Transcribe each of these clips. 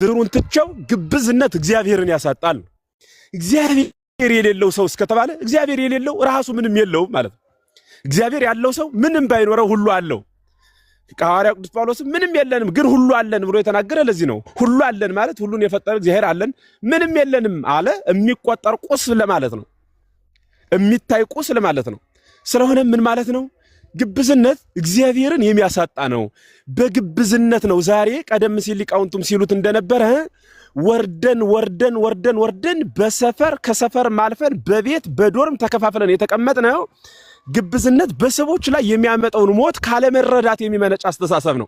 ድሩን ትቸው ግብዝነት እግዚአብሔርን ያሳጣል። እግዚአብሔር የሌለው ሰው እስከተባለ እግዚአብሔር የሌለው ራሱ ምንም የለውም ማለት ነው። እግዚአብሔር ያለው ሰው ምንም ባይኖረው ሁሉ አለው። ሐዋርያው ቅዱስ ጳውሎስ ምንም የለንም ግን ሁሉ አለን ብሎ የተናገረ ለዚህ ነው። ሁሉ አለን ማለት ሁሉን የፈጠረ እግዚአብሔር አለን፣ ምንም የለንም አለ የሚቆጠር ቁስ ለማለት ነው። የሚታይ ቁስ ለማለት ነው። ስለሆነ ምን ማለት ነው? ግብዝነት እግዚአብሔርን የሚያሳጣ ነው። በግብዝነት ነው ዛሬ ቀደም ሲል ሊቃውንቱም ሲሉት እንደነበረ ወርደን በሰፈር ከሰፈር ማልፈን በቤት በዶርም ተከፋፍለን የተቀመጥነው ግብዝነት በሰዎች ላይ የሚያመጣውን ሞት ካለመረዳት የሚመነጭ አስተሳሰብ ነው።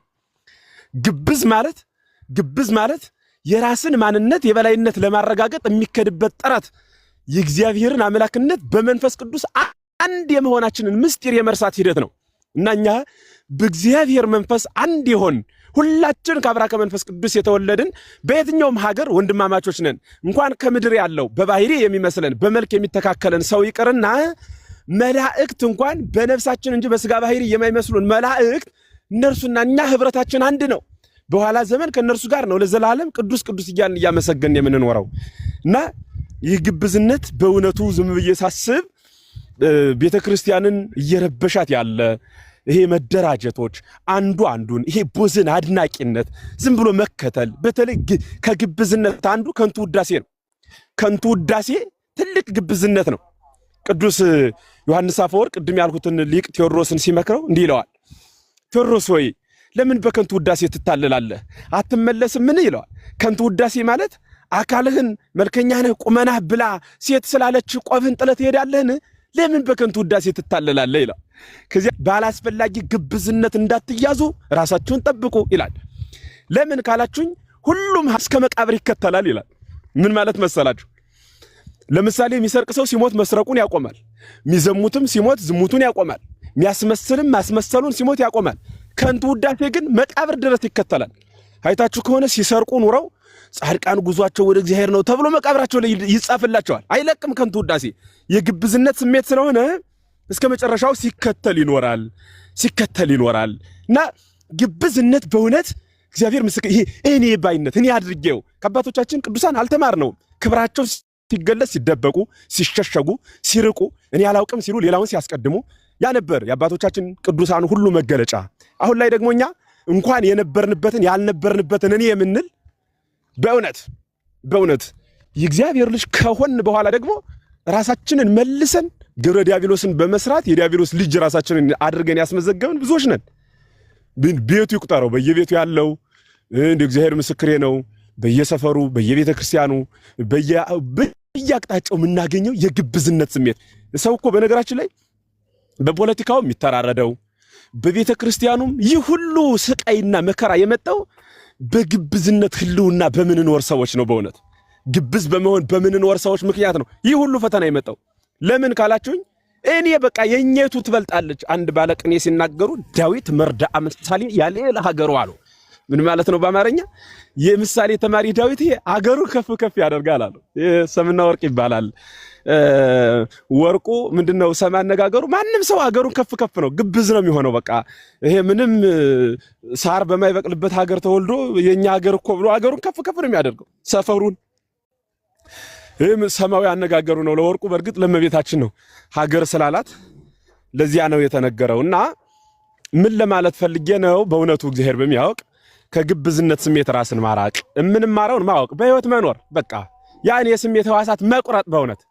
ግብዝ ማለት የራስን ማንነት የበላይነት ለማረጋገጥ የሚከድበት ጥረት የእግዚአብሔርን አምላክነት በመንፈስ ቅዱስ አንድ የመሆናችንን ምስጢር የመርሳት ሂደት ነው። እና እኛ በእግዚአብሔር መንፈስ አንድ ይሆን ሁላችን ከአብራከ መንፈስ ቅዱስ የተወለድን በየትኛውም ሀገር ወንድማማቾች ነን። እንኳን ከምድር ያለው በባህሪ የሚመስለን በመልክ የሚተካከለን ሰው ይቅርና መላእክት እንኳን በነፍሳችን እንጂ በስጋ ባህሪ የማይመስሉን መላእክት እነርሱና እኛ ህብረታችን አንድ ነው። በኋላ ዘመን ከነርሱ ጋር ነው ለዘላለም ቅዱስ ቅዱስ እያልን እያመሰገን የምንኖረው። እና ይህ ግብዝነት በእውነቱ ዝም ብዬ ሳስብ ቤተክርስቲያንን እየረበሻት ያለ ይሄ መደራጀቶች አንዱን ይሄ ቦዝን አድናቂነት ዝም ብሎ መከተል በተለይ ከግብዝነት አንዱ ከንቱ ውዳሴ ነው። ከንቱ ውዳሴ ትልቅ ግብዝነት ነው። ቅዱስ ዮሐንስ አፈወርቅ ቅድም ያልኩትን ሊቅ ቴዎድሮስን ሲመክረው እንዲህ ይለዋል። ቴዎድሮስ ሆይ ለምን በከንቱ ውዳሴ ትታለላለህ? አትመለስም ምን ይለዋል። ከንቱ ውዳሴ ማለት አካልህን መልከኛ ነህ ቁመናህ ብላ ሴት ስላለች ቆብህን ጥለት ትሄዳለህን? ለምን በከንቱ ውዳሴ ትታለላለህ ይላል። ከዚያ ባላስፈላጊ ግብዝነት እንዳትያዙ ራሳችሁን ጠብቁ ይላል። ለምን ካላችሁኝ ሁሉም እስከ መቃብር ይከተላል ይላል። ምን ማለት መሰላችሁ? ለምሳሌ የሚሰርቅ ሰው ሲሞት መስረቁን ያቆማል። የሚዘሙትም ሲሞት ዝሙቱን ያቆማል። የሚያስመስልም ማስመሰሉን ሲሞት ያቆማል። ከንቱ ውዳሴ ግን መቃብር ድረስ ይከተላል። አይታችሁ ከሆነ ሲሰርቁ ኑረው ጻድቃን ጉዟቸው ወደ እግዚአብሔር ነው ተብሎ መቃብራቸው ላይ ይጻፍላቸዋል። አይለቅም ከንቱ ውዳሴ የግብዝነት ስሜት ስለሆነ እስከ መጨረሻው ሲከተል ይኖራል። እና ግብዝነት በእውነት እግዚአብሔር ምስክር ይሄ እኔ ባይነት እኔ አድርጌው ከአባቶቻችን ቅዱሳን አልተማርነውም። ክብራቸው ሲገለጽ ሲደበቁ ሲሸሸጉ ሲርቁ እኔ አላውቅም ሲሉ ሌላውን ሲያስቀድሙ ያ ነበር የአባቶቻችን ቅዱሳን ሁሉ መገለጫ። አሁን ላይ ደግሞ እኛ እንኳን የነበርንበትን ያልነበርንበትን እኔ የምንል በእውነት የእግዚአብሔር ልጅ ከሆን በኋላ ደግሞ ራሳችንን መልሰን ግብረ ዲያብሎስን በመስራት የዲያብሎስ ልጅ ራሳችንን አድርገን ያስመዘገብን ብዙዎች ነን። ቤቱ ይቁጠረው በየቤቱ ያለው እንደ እግዚአብሔር ምስክሬ ነው። በየሰፈሩ በየቤተ ክርስቲያኑ በየአቅጣጫው የምናገኘው የግብዝነት ስሜት ሰው እኮ በነገራችን ላይ በፖለቲካው የሚተራረደው በቤተ ክርስቲያኑም ይህ ሁሉ ስቃይና መከራ የመጣው በግብዝነት ህልውና በምንኖር ሰዎች ነው። በእውነት ግብዝ በመሆን በምንኖር ሰዎች ምክንያት ነው ይህ ሁሉ ፈተና የመጣው። ለምን ካላችሁኝ እኔ በቃ የኛይቱ ትበልጣለች። አንድ ባለቅኔ ሲናገሩ ዳዊት መርዳ ምሳሌ ያለ ለሀገሩ አሉ። ምን ማለት ነው? በአማርኛ የምሳሌ ተማሪ ዳዊት ይሄ አገሩ ከፍ ያደርጋል አሉ። ሰምና ወርቅ ይባላል። ወርቁ ምንድነው? ሰም አነጋገሩ ማንም ሰው አገሩን ከፍ ነው፣ ግብዝ ነው የሚሆነው። በቃ ይሄ ምንም ሳር በማይበቅልበት ሀገር ተወልዶ የኛ ሀገር እኮ ብሎ አገሩን ከፍ ነው የሚያደርገው ሰፈሩን። ይሄም ሰማዊ አነጋገሩ ነው። ለወርቁ በርግጥ ለመቤታችን ነው ሀገር ስላላት ለዚያ ነው የተነገረውና ምን ለማለት ፈልጌ ነው? በእውነቱ እግዚአብሔር በሚያውቅ ከግብዝነት ስሜት ራስን ማራቅ እምንማረውን ማወቅ በህይወት መኖር በቃ ያን የስሜት ህዋሳት መቁረጥ። በእውነት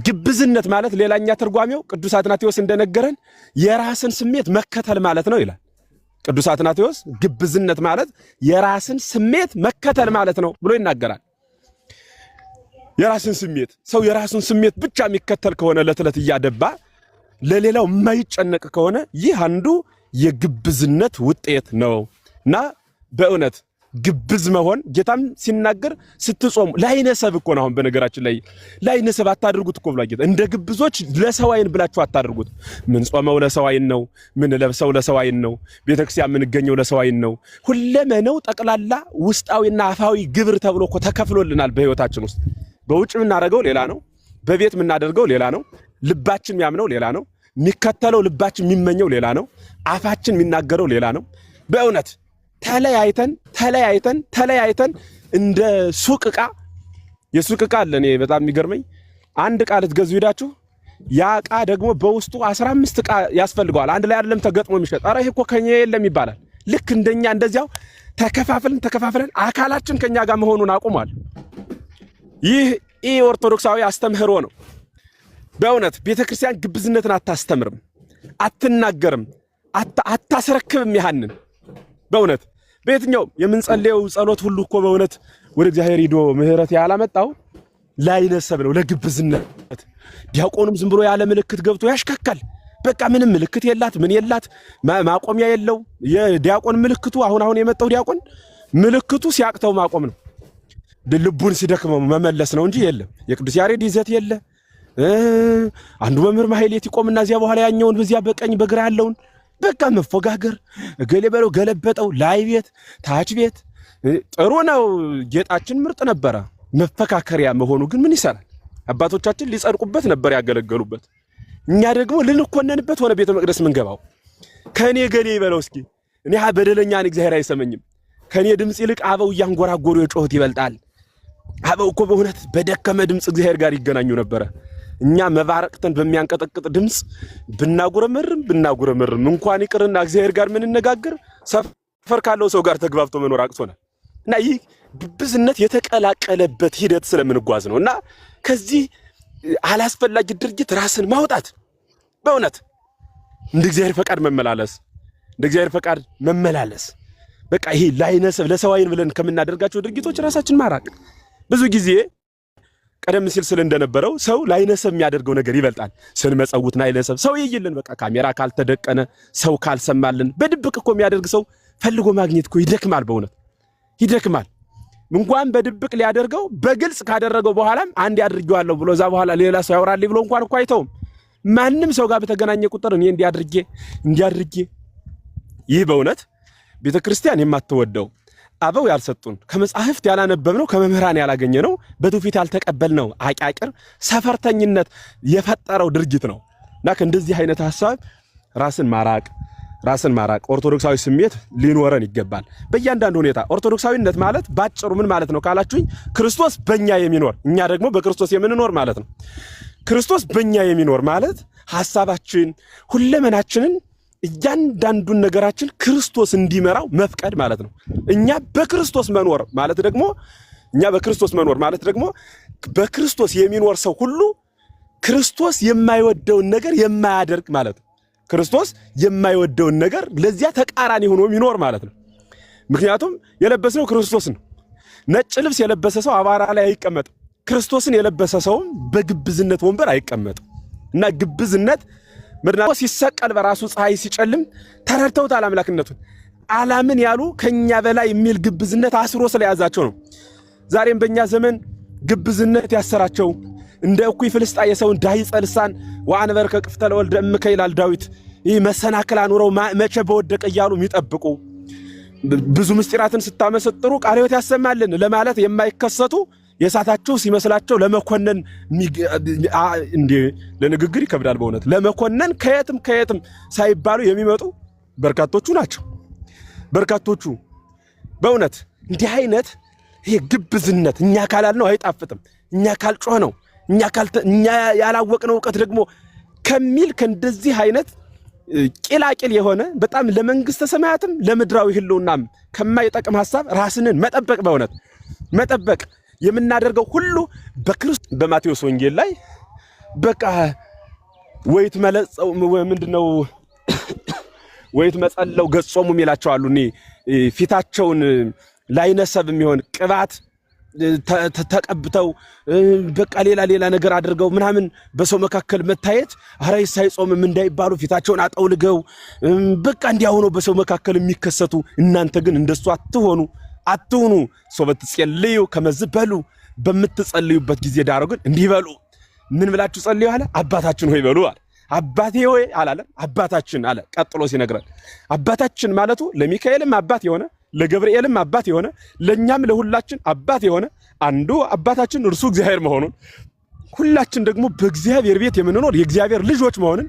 ግብዝነት ማለት ሌላኛ ትርጓሜው ቅዱስ አትናቴዎስ እንደነገረን የራስን ስሜት መከተል ማለት ነው ይላል። ቅዱስ አትናቴዎስ ግብዝነት ማለት የራስን ስሜት መከተል ማለት ነው ብሎ ይናገራል። የራስን ስሜት ሰው የራስን ስሜት ብቻ የሚከተል ከሆነ ለተለት እያደባ ለሌላው የማይጨነቅ ከሆነ ይህ አንዱ የግብዝነት ውጤት ነውና በእውነት ግብዝ መሆን ጌታም ሲናገር ስትጾሙ ላይነሰብ እኮ ነው። አሁን በነገራችን ላይ ላይነሰብ አታድርጉት እኮ ብሏል ጌታ። እንደ ግብዞች ለሰው አይን ብላችሁ አታድርጉት። ምን ጾመው ለሰው አይን ነው፣ ምን ለብሰው ለሰው አይን ነው፣ ቤተክርስቲያን ምን ገኘው ለሰው አይን ነው። ሁለመነው ጠቅላላ ውስጣዊና አፋዊ ግብር ተብሎ እኮ ተከፍሎልናል በህይወታችን ውስጥ። በውጭ የምናደርገው ሌላ ነው፣ በቤት የምናደርገው ሌላ ነው፣ ልባችን የሚያምነው ሌላ ነው፣ የሚከተለው ልባችን የሚመኘው ሌላ ነው፣ አፋችን የሚናገረው ሌላ ነው። በእውነት ተለያይተን እንደ ሱቅ ዕቃ የሱቅ ዕቃ አለ። እኔ በጣም የሚገርመኝ አንድ ዕቃ ልትገዙ ሄዳችሁ ያ ዕቃ ደግሞ በውስጡ 15 ዕቃ ያስፈልገዋል። አንድ ላይ አይደለም ተገጥሞ የሚሸጥ። ኧረ ይሄ እኮ ከኛ የለም ይባላል። ልክ እንደኛ እንደዚያው ተከፋፍለን አካላችን ከኛ ጋር መሆኑን አቁሟል። ይህ ኦርቶዶክሳዊ አስተምህሮ ነው። በእውነት ቤተክርስቲያን ግብዝነትን አታስተምርም፣ አትናገርም፣ አታስረክብም። ያህንን በእውነት በየትኛው የምንጸልየው ጸሎት ሁሉ እኮ በእውነት ወደ እግዚአብሔር ሄዶ ምህረት ያላመጣው ላይነሰብ ነው፣ ለግብዝነት። ዲያቆኑም ዝም ብሎ ያለ ምልክት ገብቶ ያሽካካል። በቃ ምንም ምልክት የላት ምን የላት ማቆሚያ የለው። የዲያቆን ምልክቱ አሁን የመጣው ዲያቆን ምልክቱ ሲያቅተው ማቆም ነው፣ ልቡን ሲደክመው መመለስ ነው እንጂ የለም የቅዱስ ያሬድ ይዘት የለ። አንዱ መምህር ማህሌት ይቆምና እዚያ በኋላ ያኛውን በዚያ በቀኝ በግራ ያለውን በቃ መፎጋገር፣ እገሌ በለው ገለበጠው፣ ላይ ቤት ታች ቤት። ጥሩ ነው፣ ጌጣችን ምርጥ ነበረ። መፈካከሪያ መሆኑ ግን ምን ይሰራል? አባቶቻችን ሊጸድቁበት ነበር ያገለገሉበት። እኛ ደግሞ ልንኮነንበት ሆነ ቤተ መቅደስ ምንገባው። ከኔ ገሌ ይበለው እስኪ እኔ በደለኛን እግዚአብሔር አይሰመኝም። ከኔ ድምጽ ይልቅ አበው እያንጎራጎሩ የጮህት ይበልጣል። አበው እኮ በእውነት በደከመ ድምጽ እግዚአብሔር ጋር ይገናኙ ነበረ። እኛ መባረቅተን በሚያንቀጠቅጥ ድምጽ ብናጉረመርም እንኳን ይቅርና እግዚአብሔር ጋር ምን እንነጋገር ሰፈር ካለው ሰው ጋር ተግባብቶ መኖር አቅቶናል። እና ይህ ግብዝነት የተቀላቀለበት ሂደት ስለምንጓዝ ነውና ከዚህ አላስፈላጊ ድርጊት ራስን ማውጣት፣ በእውነት እንደ እግዚአብሔር ፈቃድ መመላለስ በቃ ይሄ ላይነሰብ ለሰው አይን ብለን ከምናደርጋቸው ድርጊቶች ራሳችን ማራቅ። ብዙ ጊዜ ቀደም ሲል ስለ እንደነበረው ሰው ላይነሰብ የሚያደርገው ነገር ይበልጣል። ስንመጸውት ላይነሰብ ሰው ይይልን፣ በቃ ካሜራ ካልተደቀነ ሰው ካልሰማልን በድብቅ እኮ የሚያደርግ ሰው ፈልጎ ማግኘት እኮ ይደክማል፣ በእውነት ይደክማል። እንኳን በድብቅ ሊያደርገው በግልጽ ካደረገው በኋላም አንድ ያድርገዋለሁ ብሎ እዛ በኋላ ሌላ ሰው ያወራልኝ ብሎ እንኳን እኮ አይተውም። ማንም ሰው ጋር በተገናኘ ቁጥር እኔ እንዲያድርጌ ይህ በእውነት ቤተክርስቲያን የማትወደው አበው ያልሰጡን ከመጻሕፍት ያላነበብነው ከመምህራን ያላገኘነው በትውፊት ያልተቀበልነው አቃቂር ሰፈርተኝነት የፈጠረው ድርጊት ነው እና ከእንደዚህ አይነት ሐሳብ ራስን ማራቅ ኦርቶዶክሳዊ ስሜት ሊኖረን ይገባል። በእያንዳንዱ ሁኔታ ኦርቶዶክሳዊነት ማለት ባጭሩ ምን ማለት ነው ካላችሁኝ፣ ክርስቶስ በእኛ የሚኖር እኛ ደግሞ በክርስቶስ የምንኖር ማለት ነው። ክርስቶስ በእኛ የሚኖር ማለት ሐሳባችን ሁለመናችንን እያንዳንዱን ነገራችን ክርስቶስ እንዲመራው መፍቀድ ማለት ነው። እኛ በክርስቶስ መኖር ማለት ደግሞ በክርስቶስ የሚኖር ሰው ሁሉ ክርስቶስ የማይወደውን ነገር የማያደርግ ማለት ነው። ክርስቶስ የማይወደውን ነገር ለዚያ ተቃራኒ ሆኖ የሚኖር ማለት ነው። ምክንያቱም የለበሰው ክርስቶስ ነው። ነጭ ልብስ የለበሰ ሰው አባራ ላይ አይቀመጥም። ክርስቶስን የለበሰ ሰው በግብዝነት ወንበር አይቀመጥም። እና ግብዝነት ምድናው ሲሰቀል በራሱ ፀሐይ ሲጨልም ተረድተውታል አምላክነቱን። ዓለምን ያሉ ከኛ በላይ የሚል ግብዝነት አስሮ ስለያዛቸው ነው። ዛሬም በእኛ ዘመን ግብዝነት ያሰራቸው እንደ እኩይ ፍልስጣ የሰውን ዳሂፀ ልሳን ወአንበርከ ቅፍተለ ወልደ እምከ ይላል ዳዊት። ይህ መሰናክል አኑረው መቼ በወደቀ እያሉ የሚጠብቁ ብዙ ምስጢራትን ስታመሰጥሩ ቃለ ሕይወት ያሰማልን ለማለት የማይከሰቱ የሳታቸው ሲመስላቸው ለመኮነን እንዴ ለንግግር ይከብዳል። በእውነት ለመኮነን ከየትም ሳይባሉ የሚመጡ በርካቶቹ ናቸው። በርካቶቹ በእውነት እንዲህ አይነት ይሄ ግብዝነት እኛ ካላልነው አይጣፍጥም፣ እኛ ካልጮህ ነው እኛ ያላወቅነው ዕውቀት ደግሞ ከሚል ከእንደዚህ አይነት ቂላቂል የሆነ በጣም ለመንግስተ ሰማያትም ለምድራዊ ህልውናም ከማይጠቅም ሐሳብ ራስንን መጠበቅ፣ በእውነት መጠበቅ የምናደርገው ሁሉ በክርስቶስ በማቴዎስ ወንጌል ላይ በቃ ወይት መለጸው ምንድነው ወይት መጸለው ገጾሙ የሚላቸው አሉ። እኔ ፊታቸውን ላይነሰብ የሚሆን ቅባት ተቀብተው በቃ ሌላ ነገር አድርገው ምናምን በሰው መካከል መታየት አራይ ሳይጾምም እንዳይባሉ ፊታቸውን አጠውልገው በቃ እንዲያውኑ በሰው መካከል የሚከሰቱ እናንተ ግን እንደሱ አትሁኑ። ሶበት ጸልዩ ከመዝበሉ በምትጸልዩበት ጊዜ ዳሩ ግን እንዲበሉ ምን ብላችሁ ጸልዩ አለ? አባታችን ሆይ በሉ አለ። አባቴ ሆይ አላለም፣ አባታችን አለ። ቀጥሎ ሲነግረን አባታችን ማለቱ ለሚካኤልም አባት የሆነ ለገብርኤልም አባት የሆነ ለኛም ለሁላችን አባት የሆነ አንዱ አባታችን እርሱ እግዚአብሔር መሆኑን ሁላችን ደግሞ በእግዚአብሔር ቤት የምንኖር የእግዚአብሔር ልጆች መሆንን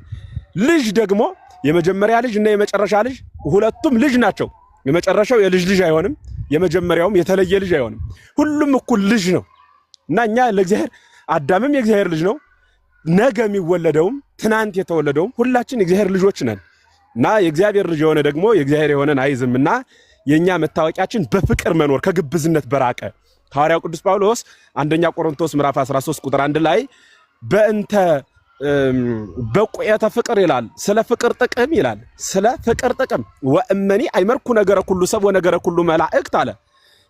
ልጅ ደግሞ የመጀመሪያ ልጅ እና የመጨረሻ ልጅ ሁለቱም ልጅ ናቸው። የመጨረሻው የልጅ አይሆንም፣ የመጀመሪያውም የተለየ ልጅ አይሆንም። ሁሉም እኩል ልጅ ነው እና እኛ ለእግዚአብሔር አዳምም የእግዚአብሔር ልጅ ነው። ነገ የሚወለደውም ትናንት የተወለደውም ሁላችን የእግዚአብሔር ልጆች ነን እና የእግዚአብሔር ልጅ የሆነ ደግሞ የእግዚአብሔር የሆነን አይዝምና የኛ መታወቂያችን በፍቅር መኖር ከግብዝነት በራቀ ሐዋርያው ቅዱስ ጳውሎስ አንደኛ ቆሮንቶስ ምዕራፍ 13 ቁጥር 1 ላይ በእንተ በቁየተ ፍቅር ይላል። ስለ ፍቅር ጥቅም ይላል። ስለ ፍቅር ጥቅም ወእመኒ አይመርኩ ነገረ ኩሉ ሰብ ወነገረ ኩሉ መላእክት አለ።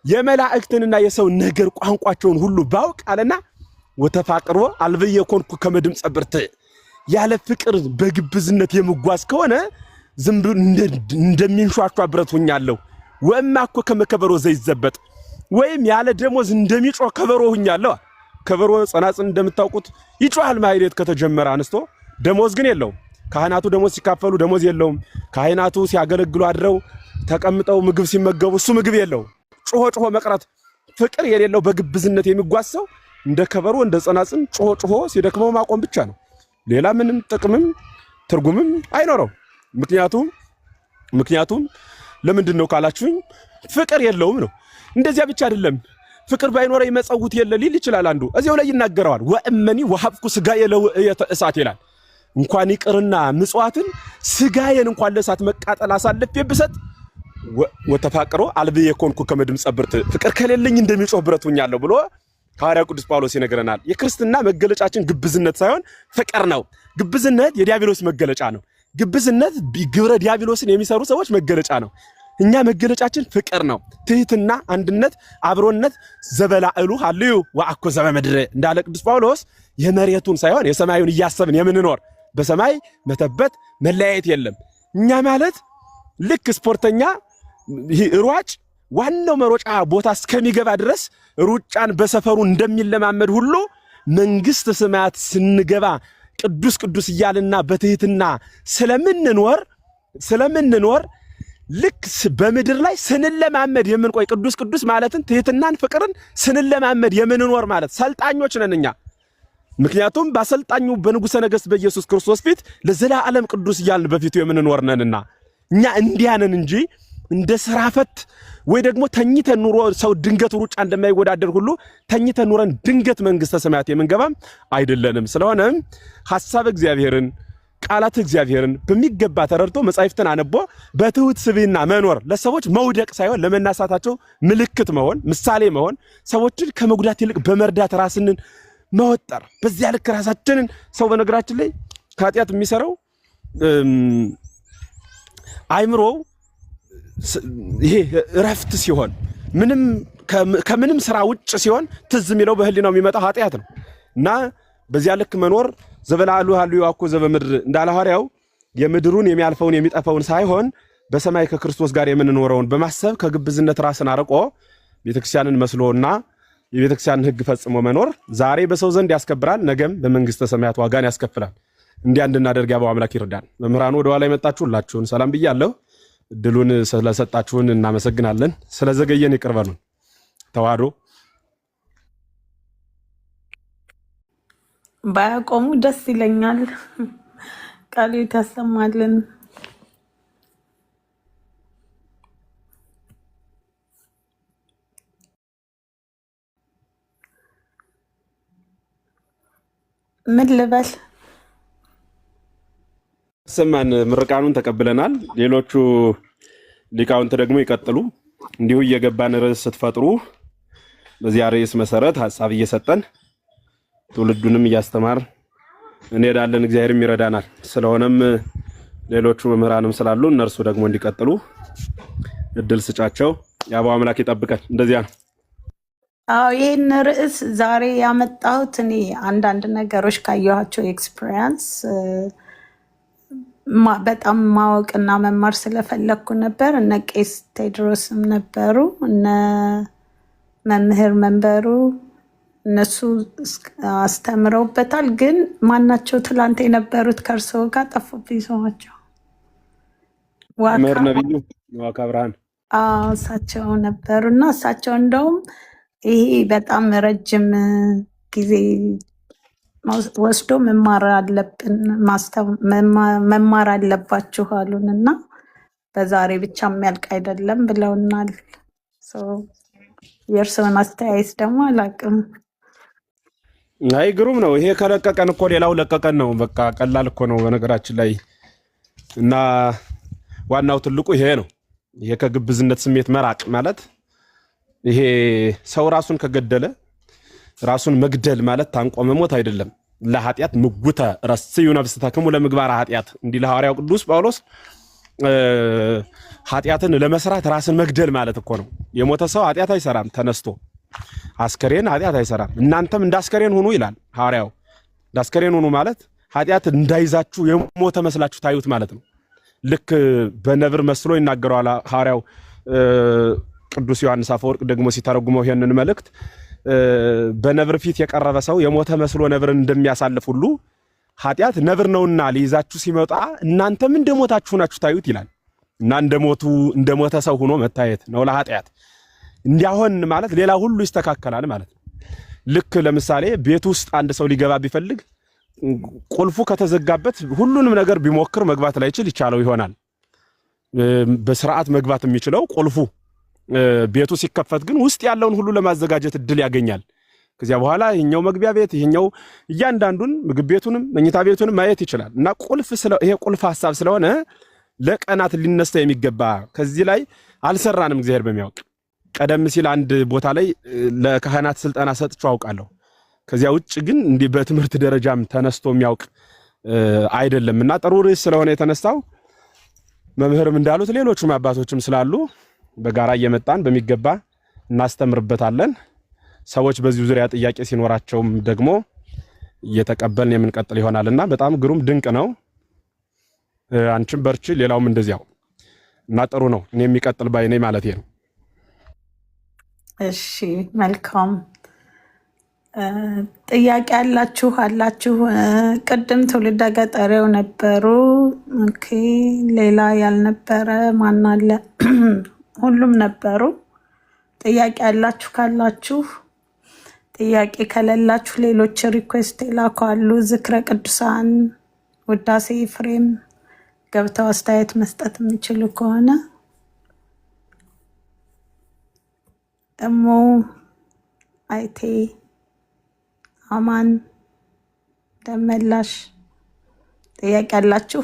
የመላእክትንና የሰው ነገር ቋንቋቸውን ሁሉ ባውቅ አለና ወተፋቅሮ አልበየ ኮንኩ ከመድምጸ ብርት ያለ ፍቅር በግብዝነት የምጓዝ ከሆነ ዝም ብሎ እንደሚንሿሿ ብረት ሆኛለሁ። ወእማኮ ከመከበሮ ዘይዘበጥ ወይም ያለ ደሞዝ እንደሚጮህ ከበሮ ሆኛለሁ። ከበሮ ጸናጽን እንደምታውቁት ይጮሃል ማይሌት ከተጀመረ አንስቶ ደሞዝ ግን የለውም። ካህናቱ ደሞዝ ሲካፈሉ ደሞዝ የለውም። ካህናቱ ሲያገለግሉ አድረው ተቀምጠው ምግብ ሲመገቡ እሱ ምግብ የለውም። ጮሆ መቅረት ፍቅር የሌለው በግብዝነት የሚጓዝ ሰው እንደ ከበሮ እንደ ጸናጽን ጮሆ ሲደክመው ማቆም ብቻ ነው። ሌላ ምንም ጥቅምም ትርጉምም አይኖረው። ምክንያቱም ለምንድን ነው ካላችሁኝ ፍቅር የለውም ነው። እንደዚያ ብቻ አይደለም። ፍቅር ባይኖር ይመጸውት የለ ሊል ይችላል አንዱ። እዚያው ላይ ይናገራል። ወእመኒ ወሀብኩ ስጋየ ለውእየተ እሳት ይላል። እንኳን ይቅርና ምጽዋትን ስጋዬን እንኳን ለእሳት መቃጠል አሳልፌ ብሰጥ ወተፋቅሮ አልብየ ኮንኩ ከመድምጸ ብርት ፍቅር ከሌለኝ እንደሚጮህ ብረት ሆኛለሁ ብሎ ሐዋርያው ቅዱስ ጳውሎስ ይነግረናል። የክርስትና መገለጫችን ግብዝነት ሳይሆን ፍቅር ነው። ግብዝነት የዲያብሎስ መገለጫ ነው። ግብዝነት ግብረ ዲያብሎስን የሚሰሩ ሰዎች መገለጫ ነው። እኛ መገለጫችን ፍቅር ነው። ትህትና፣ አንድነት፣ አብሮነት ዘበላዕሉ ሀልዩ ወአኮ ዘበምድር እንዳለ ቅዱስ ጳውሎስ የመሬቱን ሳይሆን የሰማዩን እያሰብን የምንኖር በሰማይ መተበት መለያየት የለም። እኛ ማለት ልክ ስፖርተኛ ሯጭ ዋናው መሮጫ ቦታ እስከሚገባ ድረስ ሩጫን በሰፈሩ እንደሚለማመድ ሁሉ መንግስት ሰማያት ስንገባ ቅዱስ ቅዱስ እያልና በትህትና ስለምንኖር ልክ በምድር ላይ ስንለማመድ የምንቆይ ቅዱስ ቅዱስ ማለትን ትህትናን ፍቅርን ስንለማመድ የምንኖር ማለት ሰልጣኞች ነን እኛ። ምክንያቱም በአሰልጣኙ በንጉሠ ነገሥት በኢየሱስ ክርስቶስ ፊት ለዘላለም ቅዱስ እያልን በፊቱ የምንኖር ነንና እኛ እንዲያ ነን እንጂ እንደ ስራ ፈት ወይ ደግሞ ተኝተን ኑሮ ሰው ድንገት ሩጫ እንደማይወዳደር ሁሉ ተኝተን ኑረን ድንገት መንግስተ ሰማያት የምንገባም አይደለንም። ስለሆነም ሐሳብ እግዚአብሔርን ቃላት እግዚአብሔርን በሚገባ ተረድቶ መጻሕፍትን አነቦ በትሁት ስብዕና መኖር ለሰዎች መውደቅ ሳይሆን ለመናሳታቸው ምልክት መሆን ምሳሌ መሆን ሰዎችን ከመጉዳት ይልቅ በመርዳት ራስን መወጠር በዚያ ልክ ራሳችንን ሰው በነገራችን ላይ ኃጢአት የሚሰራው አይምሮ ይሄ ረፍት ሲሆን ከምንም ስራ ውጭ ሲሆን ትዝ የሚለው በህሊናው የሚመጣው ኃጢአት ነው እና በዚያ ልክ መኖር ዘበላዕሉ ሀልዩ ወአኮ ዘበምድር እንዳለ ሐዋርያው የምድሩን የሚያልፈውን የሚጠፋውን ሳይሆን በሰማይ ከክርስቶስ ጋር የምንኖረውን በማሰብ ከግብዝነት ራስን አርቆ ቤተክርስቲያንን መስሎና የቤተክርስቲያንን ሕግ ፈጽሞ መኖር ዛሬ በሰው ዘንድ ያስከብራል፣ ነገም በመንግስተ ሰማያት ዋጋን ያስከፍላል። እንዲያ እንድናደርግ ያው አምላክ ይርዳን። መምህራኑ ወደ ኋላ የመጣችሁ ሁላችሁን ሰላም ብያለሁ። እድሉን ስለሰጣችሁን እናመሰግናለን። ስለዘገየን ይቅር በሉን። ተዋህዶ ባያቆሙ ደስ ይለኛል። ቃሉ ታሰማልን። ምን ልበል? ሰማን ምርቃኑን ተቀብለናል። ሌሎቹ ሊቃውንት ደግሞ ይቀጥሉ። እንዲሁ እየገባን ርዕስ ስትፈጥሩ በዚያ ርዕስ መሰረት ሐሳብ እየሰጠን ትውልዱንም እያስተማር እንሄዳለን። እግዚአብሔርም ይረዳናል። ስለሆነም ሌሎቹ መምህራንም ስላሉ እነርሱ ደግሞ እንዲቀጥሉ እድል ስጫቸው። ያው አምላክ ይጠብቀን። እንደዚያ ነው። አዎ ይህን ርዕስ ዛሬ ያመጣሁት እኔ አንዳንድ ነገሮች ካየኋቸው ኤክስፒሪየንስ በጣም ማወቅና መማር ስለፈለግኩ ነበር። እነ ቄስ ቴድሮስም ነበሩ፣ እነ መምህር መንበሩ እነሱ አስተምረውበታል። ግን ማናቸው ትላንት የነበሩት ከእርስዎ ጋር ጠፉብኝ ስማቸው። መምህር ነብዩ ዋካ ብርሃን እሳቸው ነበሩ እና እሳቸው እንደውም ይሄ በጣም ረጅም ጊዜ ወስዶ መማር አለባችሁ አሉን እና በዛሬ ብቻ የሚያልቅ አይደለም ብለውናል። የእርስዎን አስተያየት ደግሞ አላውቅም። አይ ግሩም ነው ይሄ። ከለቀቀን እኮ ሌላው ለቀቀን ነው። በቃ ቀላል እኮ ነው በነገራችን ላይ። እና ዋናው ትልቁ ይሄ ነው። ይሄ ከግብዝነት ስሜት መራቅ ማለት ይሄ ሰው ራሱን ከገደለ ራሱን መግደል ማለት ታንቆ መሞት አይደለም። ለኃጢአት ምጉተ ረስዩ ነፍስታክሙ ለምግባር ኃጢአት እንዲህ ለሐዋርያው ቅዱስ ጳውሎስ ኃጢአትን ለመስራት ራስን መግደል ማለት እኮ ነው። የሞተ ሰው ኃጢአት አይሰራም ተነስቶ፣ አስከሬን ኃጢአት አይሰራም። እናንተም እንዳስከሬን ሁኑ ይላል ሐዋርያው። እንዳስከሬን ሁኑ ማለት ኃጢአት እንዳይዛችሁ የሞተ መስላችሁ ታዩት ማለት ነው። ልክ በነብር መስሎ ይናገረዋል ሐዋርያው ቅዱስ ዮሐንስ አፈወርቅ ደግሞ ሲተረጉመው ይሄንን መልእክት በነብር ፊት የቀረበ ሰው የሞተ መስሎ ነብርን እንደሚያሳልፍ ሁሉ ኃጢአት ነብር ነውና ሊይዛችሁ ሲመጣ እናንተም እንደሞታችሁ ናችሁ ታዩት ይላል። እና እንደሞተ ሰው ሆኖ መታየት ነው ለኃጢአት። እንዲያሆን ማለት ሌላ ሁሉ ይስተካከላል ማለት ነው። ልክ ለምሳሌ ቤት ውስጥ አንድ ሰው ሊገባ ቢፈልግ ቁልፉ ከተዘጋበት ሁሉንም ነገር ቢሞክር መግባት ላይችል ይቻለው ይሆናል። በስርዓት መግባት የሚችለው ቁልፉ ቤቱ ሲከፈት ግን ውስጥ ያለውን ሁሉ ለማዘጋጀት እድል ያገኛል። ከዚያ በኋላ ይሄኛው መግቢያ ቤት ይሄኛው እያንዳንዱን ምግብ ቤቱንም መኝታ ቤቱንም ማየት ይችላል። እና ይሄ ቁልፍ ሐሳብ ስለሆነ ለቀናት ሊነሳ የሚገባ ከዚህ ላይ አልሰራንም እግዚአብሔር በሚያውቅ። ቀደም ሲል አንድ ቦታ ላይ ለካህናት ስልጠና ሰጥቼው አውቃለሁ። ከዚያ ውጭ ግን እንዲህ በትምህርት ደረጃም ተነስቶ የሚያውቅ አይደለም። እና ጥሩ ርዕስ ስለሆነ የተነሳው መምህርም እንዳሉት ሌሎችም አባቶችም ስላሉ በጋራ እየመጣን በሚገባ እናስተምርበታለን። ሰዎች በዚህ ዙሪያ ጥያቄ ሲኖራቸውም ደግሞ እየተቀበልን የምንቀጥል ይሆናልና በጣም ግሩም ድንቅ ነው። አንቺም በርቺ፣ ሌላውም እንደዚያው እና ጥሩ ነው። እኔ የሚቀጥል ባይ ነኝ ማለት ነው። እሺ መልካም። ጥያቄ አላችሁ? ቅድም ትውልደ ገጠሬው ነበሩ። ኦኬ፣ ሌላ ያልነበረ ማን አለ? ሁሉም ነበሩ። ጥያቄ ያላችሁ ካላችሁ፣ ጥያቄ ከሌላችሁ ሌሎች ሪኩዌስት የላኩ አሉ። ዝክረ ቅዱሳን፣ ውዳሴ ኤፍሬም ገብተው አስተያየት መስጠት የሚችሉ ከሆነ እሞ አይቴ፣ አማን፣ ደመላሽ ጥያቄ አላችሁ?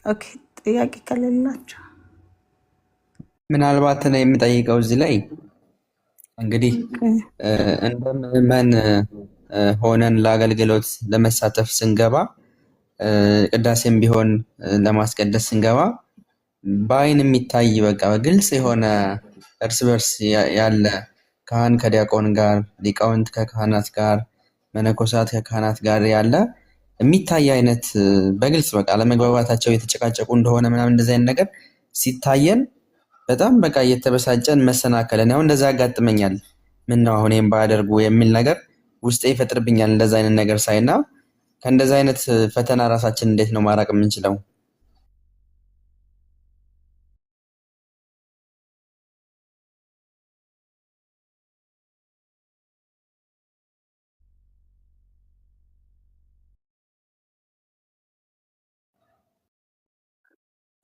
ኦኬ፣ ጥያቄ ከሌላችሁ ምናልባት ነው የምጠይቀው እዚህ ላይ እንግዲህ እንደ ምዕመን ሆነን ለአገልግሎት ለመሳተፍ ስንገባ ቅዳሴም ቢሆን ለማስቀደስ ስንገባ በአይን የሚታይ በቃ በግልጽ የሆነ እርስ በርስ ያለ ካህን ከዲያቆን ጋር፣ ሊቃውንት ከካህናት ጋር፣ መነኮሳት ከካህናት ጋር ያለ የሚታይ አይነት በግልጽ በቃ ለመግባባታቸው የተጨቃጨቁ እንደሆነ ምናምን እንደዚህ አይነት ነገር ሲታየን በጣም በቃ እየተበሳጨን መሰናከለን ያው እንደዛ ያጋጥመኛል። ምን ነው አሁን ይሄን ባያደርጉ የሚል ነገር ውስጤ ይፈጥርብኛል። እንደዛ አይነት ነገር ሳይና ከእንደዛ አይነት ፈተና ራሳችን እንዴት ነው ማራቅ የምንችለው?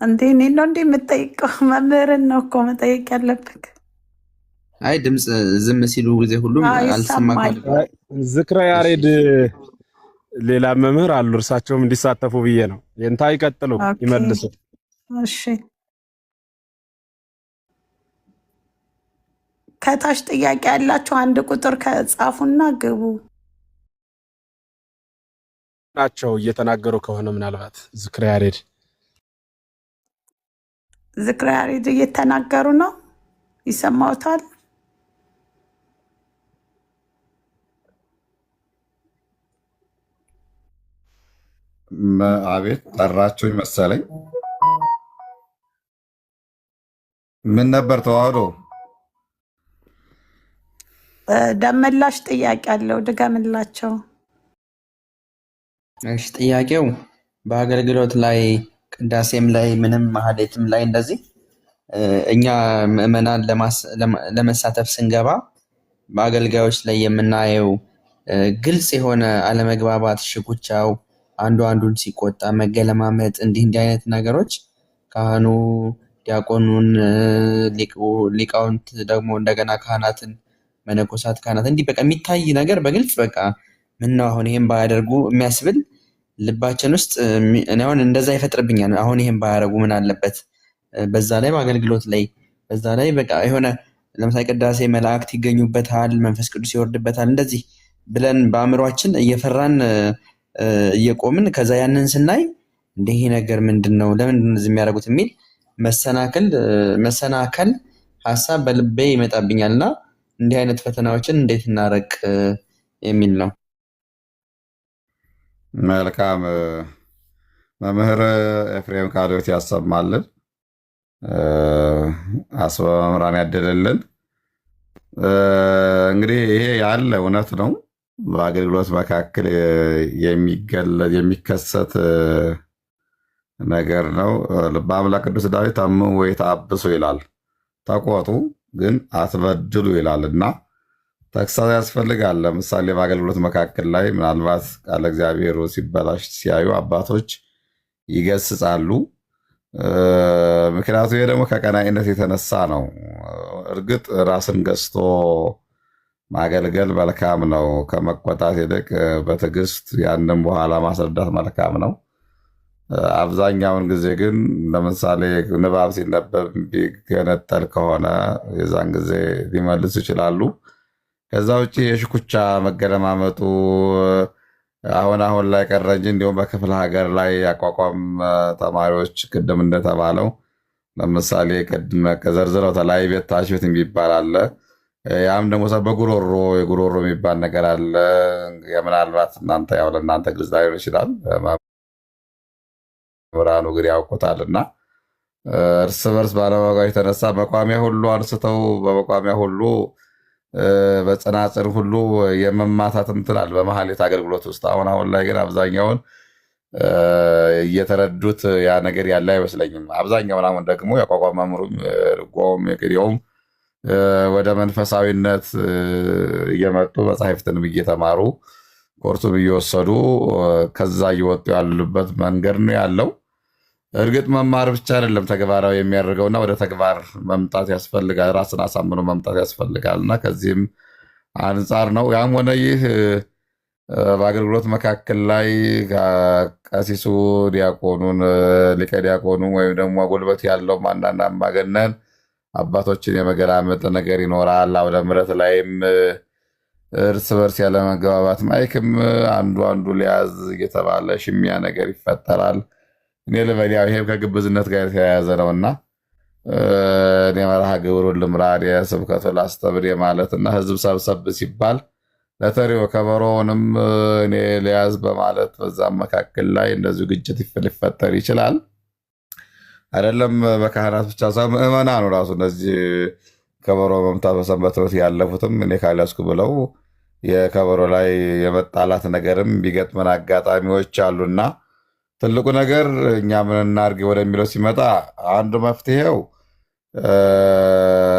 እንዴ እኔ ነው እንዴ የምጠይቀው? መምህርን ነው እኮ መጠየቅ ያለብክ። አይ ድምፅ ዝም ሲሉ ጊዜ ሁሉም አልሰማም። ዝክረ ያሬድ ሌላ መምህር አሉ፣ እርሳቸውም እንዲሳተፉ ብዬ ነው። የንታ ይቀጥሉ ይመልሱ። እሺ ከታች ጥያቄ ያላችሁ አንድ ቁጥር ከጻፉና ግቡ ናቸው እየተናገሩ ከሆነ ምናልባት ዝክረ ያሬድ እየተናገሩ ነው። ይሰማውታል? አቤት ጠራችሁኝ መሰለኝ። ምን ነበር ተዋህዶ? ደመላሽ ጥያቄ አለው፣ ድገምላቸው። እሺ ጥያቄው በአገልግሎት ላይ ቅዳሴም ላይ ምንም ማህሌትም ላይ እንደዚህ እኛ ምዕመናን ለመሳተፍ ስንገባ በአገልጋዮች ላይ የምናየው ግልጽ የሆነ አለመግባባት፣ ሽኩቻው፣ አንዱ አንዱን ሲቆጣ መገለማመጥ፣ እንዲህ አይነት ነገሮች ካህኑ ዲያቆኑን፣ ሊቃውንት ደግሞ እንደገና ካህናትን፣ መነኮሳት፣ ካህናት እንዲህ በቃ የሚታይ ነገር በግልጽ በቃ ምን ነው አሁን ይሄን ባያደርጉ የሚያስብል ልባችን ውስጥ እኔ አሁን እንደዛ ይፈጥርብኛል። አሁን ይሄን ባያደርጉ ምን አለበት? በዛ ላይ በአገልግሎት ላይ በዛ ላይ በቃ የሆነ ለምሳሌ ቅዳሴ መላእክት ይገኙበታል፣ መንፈስ ቅዱስ ይወርድበታል፣ እንደዚህ ብለን በአእምሯችን እየፈራን እየቆምን ከዛ ያንን ስናይ እንደ ይሄ ነገር ምንድነው ለምንድን ነው እንደዚህ የሚያደርጉት የሚል መሰናከል ሐሳብ በልቤ ይመጣብኛልና እንዲህ አይነት ፈተናዎችን እንዴት እናረቅ የሚል ነው። መልካም መምህር ኤፍሬም ቃልዮት ያሰማልን፣ አስበ መምህራን ያደለልን። እንግዲህ ይሄ ያለ እውነት ነው። በአገልግሎት መካከል የሚከሰት ነገር ነው። ልበ አምላክ ቅዱስ ዳዊት አምኑ ወይትአብሱ ይላል፣ ተቆጡ ግን አትበድሉ ይላል እና ተግሳጽ ያስፈልጋል። ለምሳሌ በአገልግሎት መካከል ላይ ምናልባት ቃለ እግዚአብሔሩ ሲበላሽ ሲያዩ አባቶች ይገስጻሉ። ምክንያቱ ይሄ ደግሞ ከቀናኢነት የተነሳ ነው። እርግጥ ራስን ገዝቶ ማገልገል መልካም ነው። ከመቆጣት ይልቅ በትዕግስት ያንን በኋላ ማስረዳት መልካም ነው። አብዛኛውን ጊዜ ግን ለምሳሌ ንባብ ሲነበብ ቢገነጠል ከሆነ የዛን ጊዜ ሊመልሱ ይችላሉ። ከዛ ውጭ የሽኩቻ መገለማመጡ አሁን ላይ ቀረ እንጂ እንዲሁም በክፍለ ሀገር ላይ ያቋቋም ተማሪዎች ቅድም እንደተባለው ለምሳሌ ቅድመ ከዘርዝረው ተላይ ቤት ታች ቤት የሚባል አለ። ያም ደግሞ በጉሮሮ የጉሮሮ የሚባል ነገር አለ። ምናልባት እናንተ ያው ለእናንተ ግልጽ ላይሆን ይችላል፣ ብርሃኑ ግን ያውቁታል። እና እርስ በርስ ባለማወቅ የተነሳ መቋሚያ ሁሉ አንስተው በመቋሚያ ሁሉ በጸናጽል ሁሉ የመማታት እንትላል በመሀሌት አገልግሎት ውስጥ። አሁን ላይ ግን አብዛኛውን እየተረዱት ያ ነገር ያለ አይመስለኝም። አብዛኛውን አሁን ደግሞ ያቋቋም መምሩም ጎም የቅኔውም ወደ መንፈሳዊነት እየመጡ መጻሕፍትንም እየተማሩ ኮርሱም እየወሰዱ ከዛ እየወጡ ያሉበት መንገድ ነው ያለው። እርግጥ መማር ብቻ አይደለም ተግባራዊ የሚያደርገውና ወደ ተግባር መምጣት ያስፈልጋል። ራስን አሳምኖ መምጣት ያስፈልጋል እና ከዚህም አንጻር ነው። ያም ሆነ ይህ በአገልግሎት መካከል ላይ ቀሲሱ ዲያቆኑን፣ ሊቀ ዲያቆኑ ወይም ደግሞ ጉልበት ያለው አንዳንድ አምባገነን አባቶችን የመገላመጥ ነገር ይኖራል። አውደ ምሕረት ላይም እርስ በርስ ያለመግባባት ማይክም አንዱ ሊያዝ እየተባለ ሽሚያ ነገር ይፈጠራል። እኔ ልበል ያው ይሄም ከግብዝነት ጋር የተያያዘ ነውና እኔ መርሃ ግብሩን ልምራ ስብከቱ ላስተምር ማለትና ህዝብ ሰብሰብ ሲባል ለተሪው ከበሮውንም እኔ ሊያዝ በማለት በዛም መካከል ላይ እንደዚሁ ግጭት ሊፈጠር ይችላል። አይደለም በካህናት ብቻ ሳይሆን ምዕመናኑ ራሱ እነዚህ ከበሮ መምታት በሰንበት ትምህርት ያለፉትም እኔ ካልያዝኩ ብለው የከበሮ ላይ የመጣላት ነገርም ቢገጥመን አጋጣሚዎች አሉና ትልቁ ነገር እኛ ምን እናድርግ ወደሚለው ሲመጣ አንዱ መፍትሄው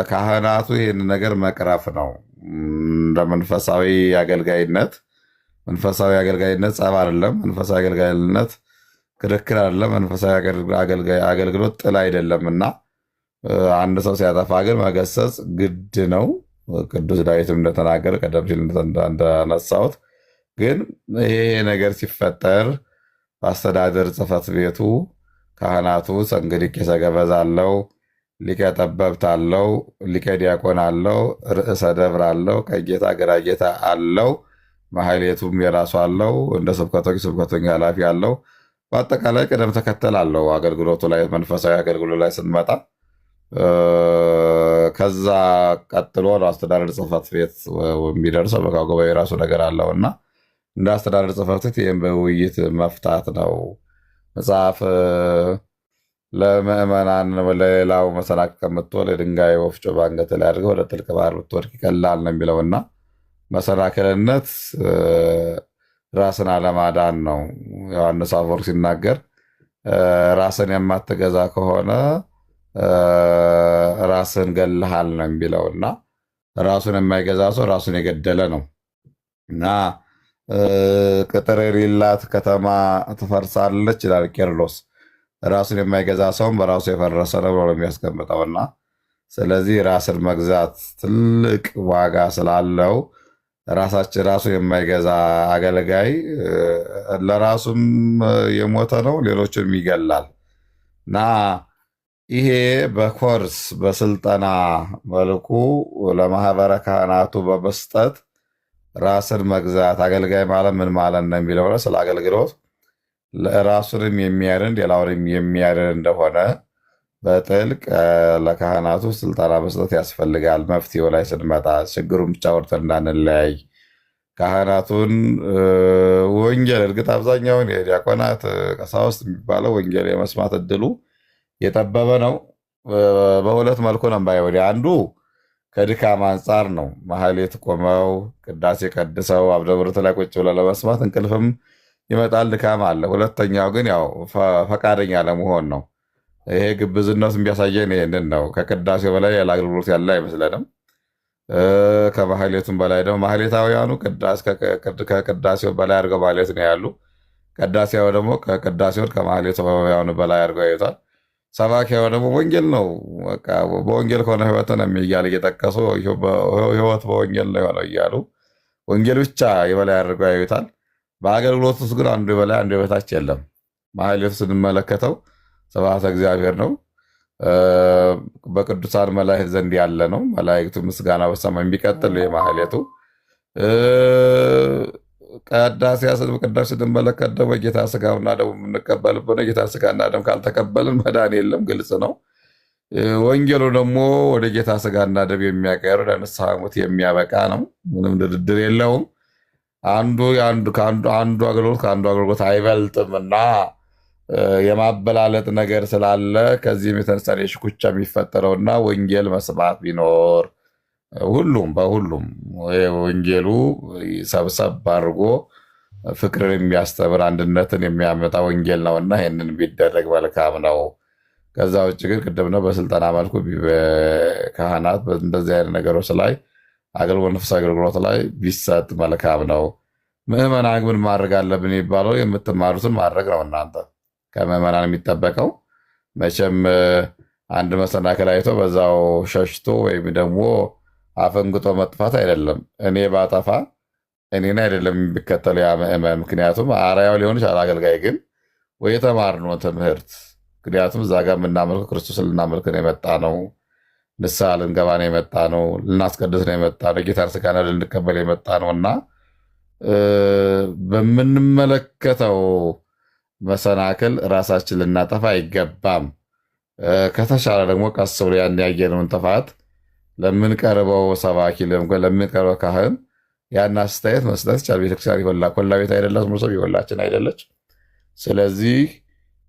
ካህናቱ ይህን ነገር መቅረፍ ነው። እንደ መንፈሳዊ አገልጋይነት ጸብ አይደለም። መንፈሳዊ አገልጋይነት ክርክር አይደለም። መንፈሳዊ አገልግሎት ጥል አይደለም እና አንድ ሰው ሲያጠፋ ግን መገሰጽ ግድ ነው። ቅዱስ ዳዊትም እንደተናገረ ቀደም ሲል እንዳነሳሁት ግን ይሄ ነገር ሲፈጠር በአስተዳደር ጽሕፈት ቤቱ ካህናቱ እንግዲህ ቄሰ ገበዝ አለው፣ ሊቀ ጠበብት አለው፣ ሊቀ ዲያቆን አለው፣ ርዕሰ ደብር አለው፣ ቀኝጌታ ግራጌታ አለው፣ ማህሌቱም የራሱ አለው፣ እንደ ስብከቶች ኃላፊ አለው። በአጠቃላይ ቅደም ተከተል አለው አገልግሎቱ ላይ መንፈሳዊ አገልግሎት ላይ ስንመጣ ከዛ ቀጥሎ አስተዳደር ጽሕፈት ቤት የሚደርሰው በቃ ጉባኤ የራሱ ነገር አለውና እንደ አስተዳደር ጽሕፈት ቤት ይህም በውይይት መፍታት ነው። መጽሐፍ ለምዕመናን ለሌላው መሰናክል ከምትሆን የድንጋይ ወፍጮ በአንገት ላይ አድርገህ ወደ ጥልቅ ባህር ብትወድቅ ይቀላል ነው የሚለውና መሰናክልነት ራስን አለማዳን ነው። ዮሐንስ አፈወርቅ ሲናገር ራስን የማትገዛ ከሆነ ራስን ገለሃል ነው የሚለውና ራሱን የማይገዛ ሰው ራሱን የገደለ ነው። እና ቅጥር የሌላት ከተማ ትፈርሳለች ይላል ቄርሎስ። ራሱን የማይገዛ ሰውም በራሱ የፈረሰ ነው ብሎ የሚያስቀምጠውና ስለዚህ ራስን መግዛት ትልቅ ዋጋ ስላለው ራሱን የማይገዛ አገልጋይ ለራሱም የሞተ ነው፣ ሌሎችንም ይገላል። እና ይሄ በኮርስ በስልጠና መልኩ ለማህበረ ካህናቱ በመስጠት ራስን መግዛት አገልጋይ ማለት ምን ማለት ነው የሚለው ስለ አገልግሎት ራሱንም የሚያድን ሌላውንም የሚያድን እንደሆነ በጥልቅ ለካህናቱ ስልጠና መስጠት ያስፈልጋል። መፍትሄው ላይ ስንመጣ ችግሩን ብቻ ወርተን እንዳንለያይ ካህናቱን ወንጌል እርግጥ አብዛኛውን የዲያቆናት ቀሳውስት የሚባለው ወንጌል የመስማት እድሉ የጠበበ ነው። በሁለት መልኩ ነው ባይ ወዲያ አንዱ ከድካም አንጻር ነው። ማህሌት ቆመው ቅዳሴ ቀድሰው አብደ ምሕረት ላይ ቁጭ ብለው ለመስማት እንቅልፍም ይመጣል፣ ድካም አለ። ሁለተኛው ግን ያው ፈቃደኛ ለመሆን ነው። ይሄ ግብዝነት የሚያሳየን ይህንን ነው። ከቅዳሴው በላይ ያለ አገልግሎት ያለ አይመስለንም። ከማህሌቱም በላይ ደግሞ ማህሌታውያኑ ከቅዳሴው በላይ አድርገው ማህሌት ነው ያሉ። ቅዳሴው ደግሞ ከቅዳሴውን ከማህሌታውያኑ በላይ አድርገው ያዩታል። ሰባኪያው ደግሞ ወንጌል ነው፣ በቃ በወንጌል ከሆነ ህይወትን እያለ እየጠቀሱ ህይወት በወንጌል ነው የሆነው እያሉ ወንጌል ብቻ የበላይ አድርገው ያዩታል። በአገልግሎት ውስጥ ግን አንዱ የበላይ አንዱ የበታች የለም። ማህሌቱ ስንመለከተው ስብሐተ እግዚአብሔር ነው፣ በቅዱሳን መላእክት ዘንድ ያለ ነው። መላእክቱ ምስጋና በሰማይ የሚቀጥል የማህሌቱ ቅዳሴ ስንመለከት ደግሞ ጌታ ስጋውና ደሙ የምንቀበልበት ነው። ጌታ ስጋና ደም ካልተቀበልን መዳን የለም፣ ግልጽ ነው። ወንጌሉ ደግሞ ወደ ጌታ ስጋና ደም የሚያቀርብ ለንስሐ ሞት የሚያበቃ ነው። ምንም ድርድር የለውም። አንዱ አገልግሎት ከአንዱ አገልግሎት አይበልጥም እና የማበላለጥ ነገር ስላለ ከዚህም የተነሳ ሽኩቻ የሚፈጠረውና ወንጌል መስማት ቢኖር በሁሉም ወንጌሉ ሰብሰብ አድርጎ ፍቅርን የሚያስተምር አንድነትን የሚያመጣ ወንጌል ነውና ይህንን ቢደረግ መልካም ነው። ከዛ ውጭ ግን ቅድም ነው በስልጠና መልኩ ካህናት እንደዚህ አይነት ነገሮች ላይ መንፈሳዊ አገልግሎት ላይ ቢሰጥ መልካም ነው። ምዕመናን ምን ማድረግ አለብን የሚባለው የምትማሩትን ማድረግ ነው። እናንተ ከምዕመናን የሚጠበቀው መቼም አንድ መሰናክል አይቶ በዛው ሸሽቶ ወይም ደግሞ አፈንግጦ መጥፋት አይደለም። እኔ ባጠፋ እኔን አይደለም የሚከተሉ ያ ምዕመን፣ ምክንያቱም አርአያው ሊሆን ይችላል። አገልጋይ ግን ወይ የተማርነው ትምህርት ምክንያቱም እዛ ጋር የምናመልከው ክርስቶስን ልናመልክ ነው የመጣ ነው። ንስሐ ልንገባ ነው የመጣ ነው። ልናስቀድስ ነው የመጣ ነው። ጌታን ስጋና ልንቀበል የመጣ ነው እና በምንመለከተው መሰናክል ራሳችን ልናጠፋ አይገባም። ከተሻለ ደግሞ ቀስ ብሎ ያን ያየነውን ጥፋት ለምንቀርበው ሰባኪ ለምንቀርበው ካህን ያን አስተያየት መስጠት ይቻላል። ቤተክርስቲያን ኮላ ቤት አይደላት ሙሰብ የሁላችን አይደለች። ስለዚህ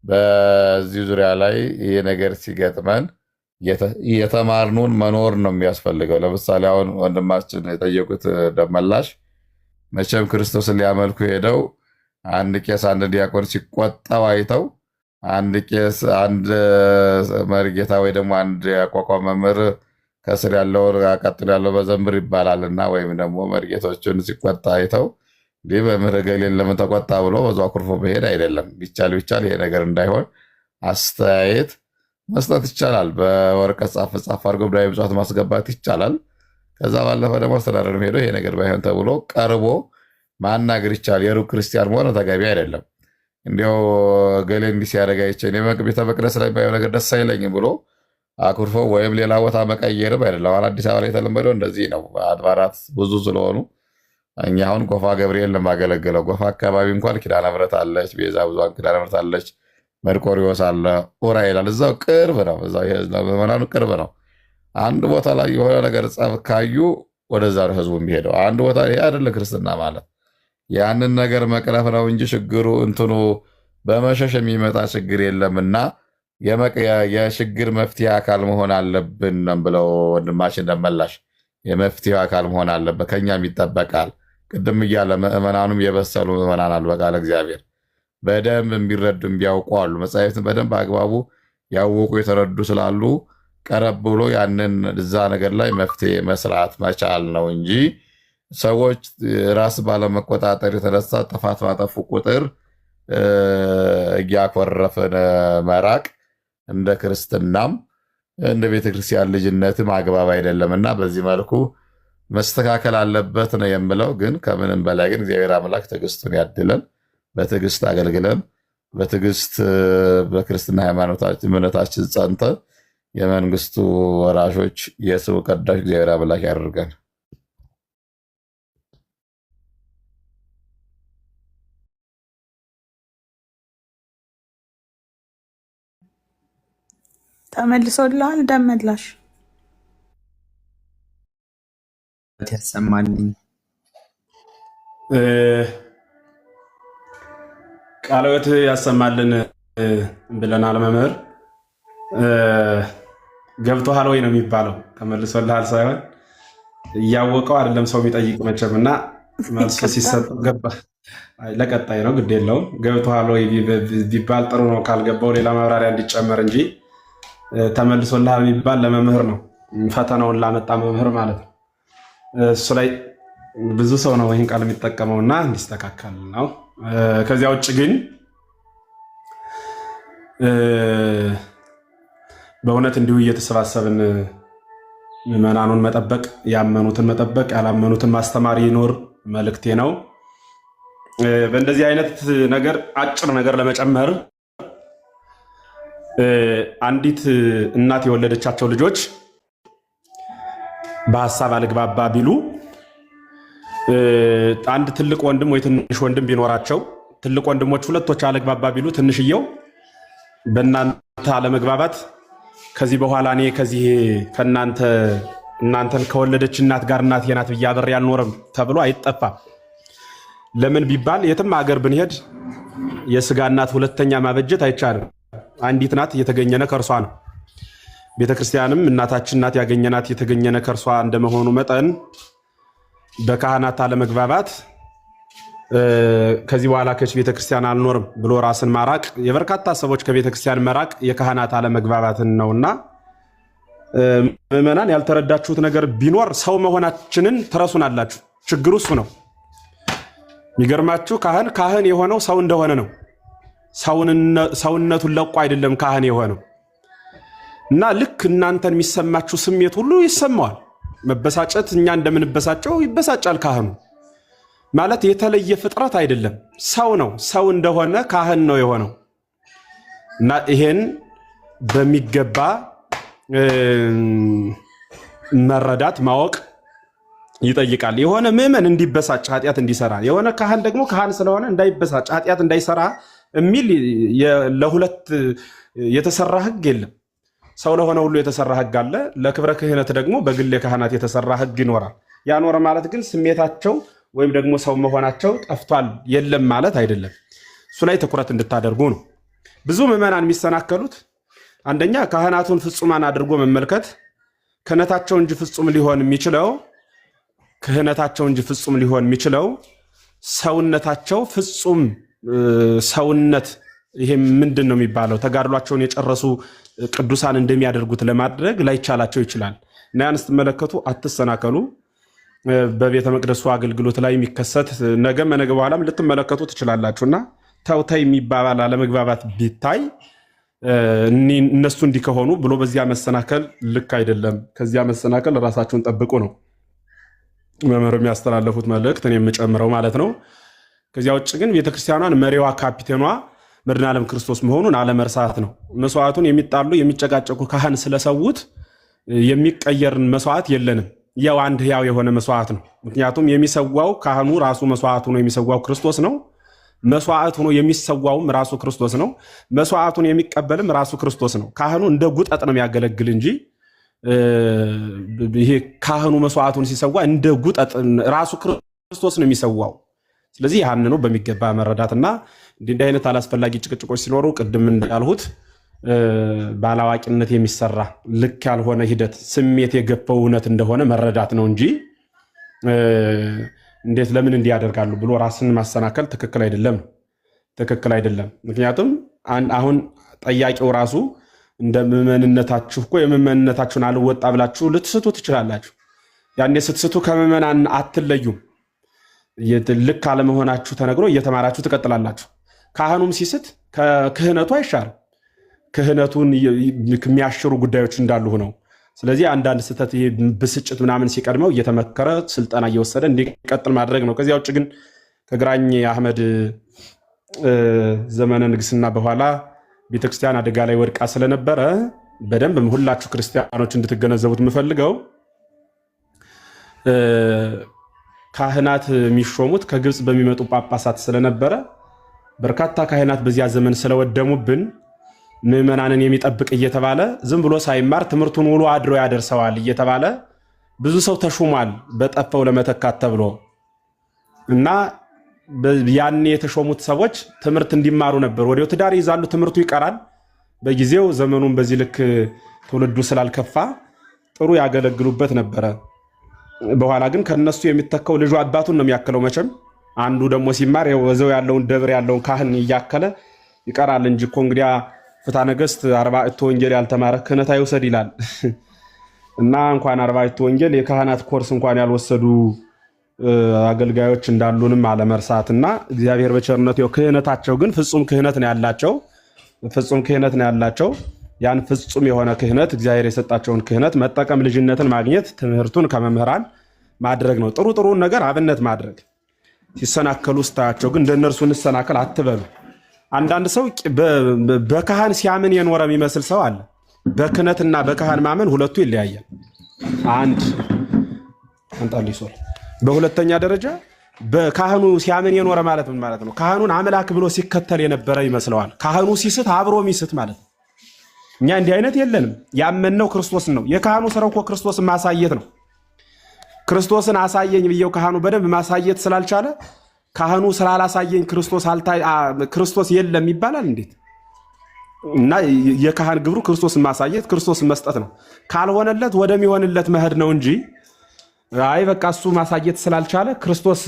በዚህ ዙሪያ ላይ ይህ ነገር ሲገጥመን የተማርነውን መኖር ነው የሚያስፈልገው። ለምሳሌ አሁን ወንድማችን የጠየቁት ደመላሽ መቼም ክርስቶስን ሊያመልኩ ሄደው አንድ ቄስ አንድ ዲያቆን ሲቆጣው አይተው አንድ ቄስ አንድ መርጌታ ወይ ደግሞ አንድ ያቋቋም መምህር ከስር ያለው ቀጥሎ ያለው በዘንብር ይባላልና ወይም ደግሞ መርጌቶችን ሲቆጣ አይተው እንዲህ መምህር ገሌን ለምን ተቆጣ ብሎ በዛ አኩርፎ መሄድ አይደለም። ቢቻል ይሄ ነገር እንዳይሆን አስተያየት መስጠት ይቻላል። በወረቀት ጻፍ አድርጎ ብዳዊ ብጻት ማስገባት ይቻላል። ከዛ ባለፈ ደግሞ አስተዳደር ሄዶ ይሄ ነገር ባይሆን ተብሎ ቀርቦ ማናገር ይቻላል። የሩቅ ክርስቲያን መሆን ተገቢ አይደለም። እንዲያው ገሌ እንዲህ ሲያደርግ አይቼ ቤተ መቅደስ ላይ ባየው ነገር ደስ አይለኝም ብሎ አኩርፎ ወይም ሌላ ቦታ መቀየርም አይደለም። አሁን አዲስ አበባ ላይ የተለመደው እንደዚህ ነው። አድባራት ብዙ ስለሆኑ እኛ አሁን ጎፋ ገብርኤል ለማገለገለው ጎፋ አካባቢ እንኳን ኪዳነ ምሕረት አለች፣ ቤዛ ብዙኃን ኪዳነ ምሕረት አለች፣ መርቆሪዎስ አለ፣ ኡራኤል አለ። እዛው ቅርብ ነው። እዛው ምዕመናኑ ቅርብ ነው። አንድ ቦታ ላይ የሆነ ነገር ጸብ ካዩ ወደዛ ነው ህዝቡ የሚሄደው። አንድ ቦታ ይሄ አይደለም ክርስትና ማለት ያንን ነገር መቅረፍ ነው እንጂ ችግሩ እንትኑ በመሸሽ የሚመጣ ችግር የለምና የችግር መፍትሄ አካል መሆን አለብን ብለው ወንድማችን ደመላሽ የመፍትሄ አካል መሆን አለበት፣ ከኛም ይጠበቃል። ቅድም እያለ ምዕመናኑም የበሰሉ ምዕመናን አሉ፣ በቃለ እግዚአብሔር በደንብ የሚረዱ የሚያውቁ አሉ። መጽሐፍትን በደንብ አግባቡ ያወቁ የተረዱ ስላሉ ቀረብ ብሎ ያንን እዛ ነገር ላይ መፍትሄ መስራት መቻል ነው እንጂ ሰዎች ራስ ባለመቆጣጠር የተነሳ ጥፋት ባጠፉ ቁጥር እያኮረፍን መራቅ እንደ ክርስትናም እንደ ቤተክርስቲያን ልጅነትም አግባብ አይደለምና በዚህ መልኩ መስተካከል አለበት ነው የምለው። ግን ከምንም በላይ ግን እግዚአብሔር አምላክ ትዕግስቱን ያድለን። በትዕግስት አገልግለን በትዕግስት በክርስትና ሃይማኖታችን እምነታችን ጸንተን የመንግስቱ ወራሾች የስሙ ቀዳሽ እግዚአብሔር አምላክ ያደርገን። ተመልሶልሃል ደመላሽ? ያሰማልኝ ቃልዎት ያሰማልን ብለናል። መምህር ገብቶሃል ወይ ነው የሚባለው። ተመልሶልሃል ሳይሆን እያወቀው አይደለም ሰው የሚጠይቅ መቼም እና መልሶ ሲሰጥ ገባ ለቀጣይ ነው ግድ የለውም። ገብቶሃል ወይ ቢባል ጥሩ ነው። ካልገባው ሌላ ማብራሪያ እንዲጨመር እንጂ ተመልሶልሃል የሚባል ለመምህር ነው፣ ፈተናውን ላመጣ መምህር ማለት ነው። እሱ ላይ ብዙ ሰው ነው ይህን ቃል የሚጠቀመውና እንዲስተካከል ነው። ከዚያ ውጭ ግን በእውነት እንዲሁ እየተሰባሰብን ምዕመናኑን መጠበቅ፣ ያመኑትን መጠበቅ፣ ያላመኑትን ማስተማር ይኖር መልእክቴ ነው። በእንደዚህ አይነት ነገር አጭር ነገር ለመጨመር አንዲት እናት የወለደቻቸው ልጆች በሀሳብ አልግባባ ቢሉ አንድ ትልቅ ወንድም ወይ ትንሽ ወንድም ቢኖራቸው ትልቅ ወንድሞች ሁለቶች አልግባባ ቢሉ ትንሽየው በእናንተ አለመግባባት ከዚህ በኋላ እኔ ከዚህ እናንተን ከወለደች እናት ጋር እናቴ ናት ብዬ አብሬ አልኖርም ተብሎ አይጠፋም። ለምን ቢባል የትም ሀገር ብንሄድ የስጋ እናት ሁለተኛ ማበጀት አይቻልም። አንዲት ናት፣ የተገኘነ ከእርሷ ነው። ቤተክርስቲያንም እናታችን ናት፣ ያገኘናት የተገኘነ ከእርሷ እንደመሆኑ መጠን በካህናት አለመግባባት ከዚህ በኋላ ከች ቤተክርስቲያን አልኖርም ብሎ ራስን ማራቅ፣ የበርካታ ሰዎች ከቤተክርስቲያን መራቅ የካህናት አለመግባባትን ነውና ምዕመናን ያልተረዳችሁት ነገር ቢኖር ሰው መሆናችንን ትረሱናላችሁ። ችግሩ እሱ ነው። የሚገርማችሁ ካህን የሆነው ሰው እንደሆነ ነው። ሰውነቱን ለቆ አይደለም ካህን የሆነው እና ልክ እናንተን የሚሰማችሁ ስሜት ሁሉ ይሰማዋል። መበሳጨት እኛ እንደምንበሳጨው ይበሳጫል። ካህኑ ማለት የተለየ ፍጥረት አይደለም፣ ሰው ነው። ሰው እንደሆነ ካህን ነው የሆነው እና ይሄን በሚገባ መረዳት ማወቅ ይጠይቃል። የሆነ ምዕመን እንዲበሳጭ ኃጢአት እንዲሰራ፣ የሆነ ካህን ደግሞ ካህን ስለሆነ እንዳይበሳጭ ኃጢአት እንዳይሰራ የሚል ለሁለት የተሰራ ሕግ የለም። ሰው ለሆነ ሁሉ የተሰራ ሕግ አለ። ለክብረ ክህነት ደግሞ በግል የካህናት የተሰራ ሕግ ይኖራል። ያኖረ ማለት ግን ስሜታቸው ወይም ደግሞ ሰው መሆናቸው ጠፍቷል የለም ማለት አይደለም። እሱ ላይ ትኩረት እንድታደርጉ ነው። ብዙ ምዕመናን የሚሰናከሉት አንደኛ ካህናቱን ፍጹማን አድርጎ መመልከት፣ ክህነታቸው እንጂ ፍጹም ሊሆን የሚችለው ሰውነታቸው ፍጹም ሰውነት ይሄ ምንድን ነው የሚባለው? ተጋድሏቸውን የጨረሱ ቅዱሳን እንደሚያደርጉት ለማድረግ ላይቻላቸው ይችላል እና ያን ስትመለከቱ አትሰናከሉ። በቤተ መቅደሱ አገልግሎት ላይ የሚከሰት ነገ በኋላም ልትመለከቱ ትችላላችሁና ተውተይ የሚባባል አለመግባባት ቢታይ እነሱ እንዲህ ከሆኑ ብሎ በዚያ መሰናከል ልክ አይደለም። ከዚያ መሰናከል ራሳችሁን ጠብቁ ነው መምህር የሚያስተላለፉት መልእክት፣ እኔ የምጨምረው ማለት ነው። ከዚያ ውጭ ግን ቤተክርስቲያኗን መሪዋ ካፒቴኗ መድኃኔዓለም ክርስቶስ መሆኑን አለመርሳት ነው። መስዋዕቱን የሚጣሉ የሚጨቃጨቁ ካህን ስለሰዉት የሚቀየርን መስዋዕት የለንም። ያው አንድ ሕያው የሆነ መስዋዕት ነው። ምክንያቱም የሚሰዋው ካህኑ ራሱ መስዋዕት ሆኖ የሚሰዋው ክርስቶስ ነው። መስዋዕት ሆኖ የሚሰዋውም ራሱ ክርስቶስ ነው። መስዋዕቱን የሚቀበልም ራሱ ክርስቶስ ነው። ካህኑ እንደ ጉጠጥ ነው የሚያገለግል እንጂ ይሄ ካህኑ መስዋዕቱን ሲሰዋ እንደ ጉጠጥ ራሱ ክርስቶስ ነው የሚሰዋው። ስለዚህ ያንኑ በሚገባ መረዳትና እንዲህ አይነት አላስፈላጊ ጭቅጭቆች ሲኖሩ ቅድም እንዳልሁት ባላዋቂነት የሚሰራ ልክ ያልሆነ ሂደት ስሜት የገፈው እውነት እንደሆነ መረዳት ነው እንጂ እንዴት ለምን እንዲህ ያደርጋሉ ብሎ ራስን ማሰናከል ትክክል አይደለም። ምክንያቱም አሁን ጠያቂው ራሱ እንደ ምዕመንነታችሁ እኮ የምዕመንነታችሁን አልወጣ ብላችሁ ልትስቱ ትችላላችሁ። ያኔ ስትስቱ ከምዕመናን አትለዩም። ልክ አለመሆናችሁ ተነግሮ እየተማራችሁ ትቀጥላላችሁ። ካህኑም ሲስት ከክህነቱ አይሻርም። ክህነቱን የሚያሽሩ ጉዳዮች እንዳሉ ሆነው ስለዚህ አንዳንድ ስህተት ብስጭት ምናምን ሲቀድመው እየተመከረ ስልጠና እየወሰደ እንዲቀጥል ማድረግ ነው። ከዚያ ውጭ ግን ከግራኝ አህመድ ዘመነ ንግስና በኋላ ቤተክርስቲያን አደጋ ላይ ወድቃ ስለነበረ በደንብ ሁላችሁ ክርስቲያኖች እንድትገነዘቡት የምፈልገው ካህናት የሚሾሙት ከግብፅ በሚመጡ ጳጳሳት ስለነበረ በርካታ ካህናት በዚያ ዘመን ስለወደሙብን ምዕመናንን የሚጠብቅ እየተባለ ዝም ብሎ ሳይማር ትምህርቱን ውሎ አድሮ ያደርሰዋል እየተባለ ብዙ ሰው ተሹሟል በጠፈው ለመተካት ተብሎ እና ያኔ የተሾሙት ሰዎች ትምህርት እንዲማሩ ነበር። ወዲያው ትዳር ይዛሉ፣ ትምህርቱ ይቀራል። በጊዜው ዘመኑን በዚህ ልክ ትውልዱ ስላልከፋ ጥሩ ያገለግሉበት ነበረ። በኋላ ግን ከነሱ የሚተካው ልጁ አባቱን ነው የሚያክለው። መቼም አንዱ ደግሞ ሲማር ወዘው ያለውን ደብር ያለውን ካህን እያከለ ይቀራል እንጂ እኮ እንግዲያ ፍትሐ ነገሥት 40 ወንጌል ያልተማረ ክህነት አይውሰድ ይላል እና እንኳን 40 ወንጌል የካህናት ኮርስ እንኳን ያልወሰዱ አገልጋዮች እንዳሉንም አለመርሳትና እግዚአብሔር በቸርነቱ ክህነታቸው ግን ፍጹም ክህነት ነው ያላቸው። ፍጹም ክህነት ነው ያላቸው። ያን ፍጹም የሆነ ክህነት እግዚአብሔር የሰጣቸውን ክህነት መጠቀም፣ ልጅነትን ማግኘት፣ ትምህርቱን ከመምህራን ማድረግ ነው። ጥሩ ጥሩን ነገር አብነት ማድረግ። ሲሰናከሉ ስታያቸው ግን እንደነርሱ እንሰናከል አትበሉ። አንዳንድ ሰው በካህን ሲያምን የኖረ የሚመስል ሰው አለ። በክህነትና በካህን ማመን ሁለቱ ይለያያል። አንድ አንጣሊሶል በሁለተኛ ደረጃ በካህኑ ሲያምን የኖረ ማለት ምን ማለት ነው? ካህኑን አምላክ ብሎ ሲከተል የነበረ ይመስለዋል። ካህኑ ሲስት አብሮ ሚስት ማለት ነው። እኛ እንዲህ አይነት የለንም። ያመንነው ክርስቶስን ነው። የካህኑ ስራው እኮ ክርስቶስን ማሳየት ነው። ክርስቶስን አሳየኝ ብየው ካህኑ በደንብ ማሳየት ስላልቻለ ካህኑ ስላላሳየኝ ክርስቶስ የለም ይባላል እንዴት? እና የካህን ግብሩ ክርስቶስን ማሳየት፣ ክርስቶስን መስጠት ነው። ካልሆነለት ወደሚሆንለት መሄድ ነው እንጂ አይ በቃ እሱ ማሳየት ስላልቻለ ክርስቶስ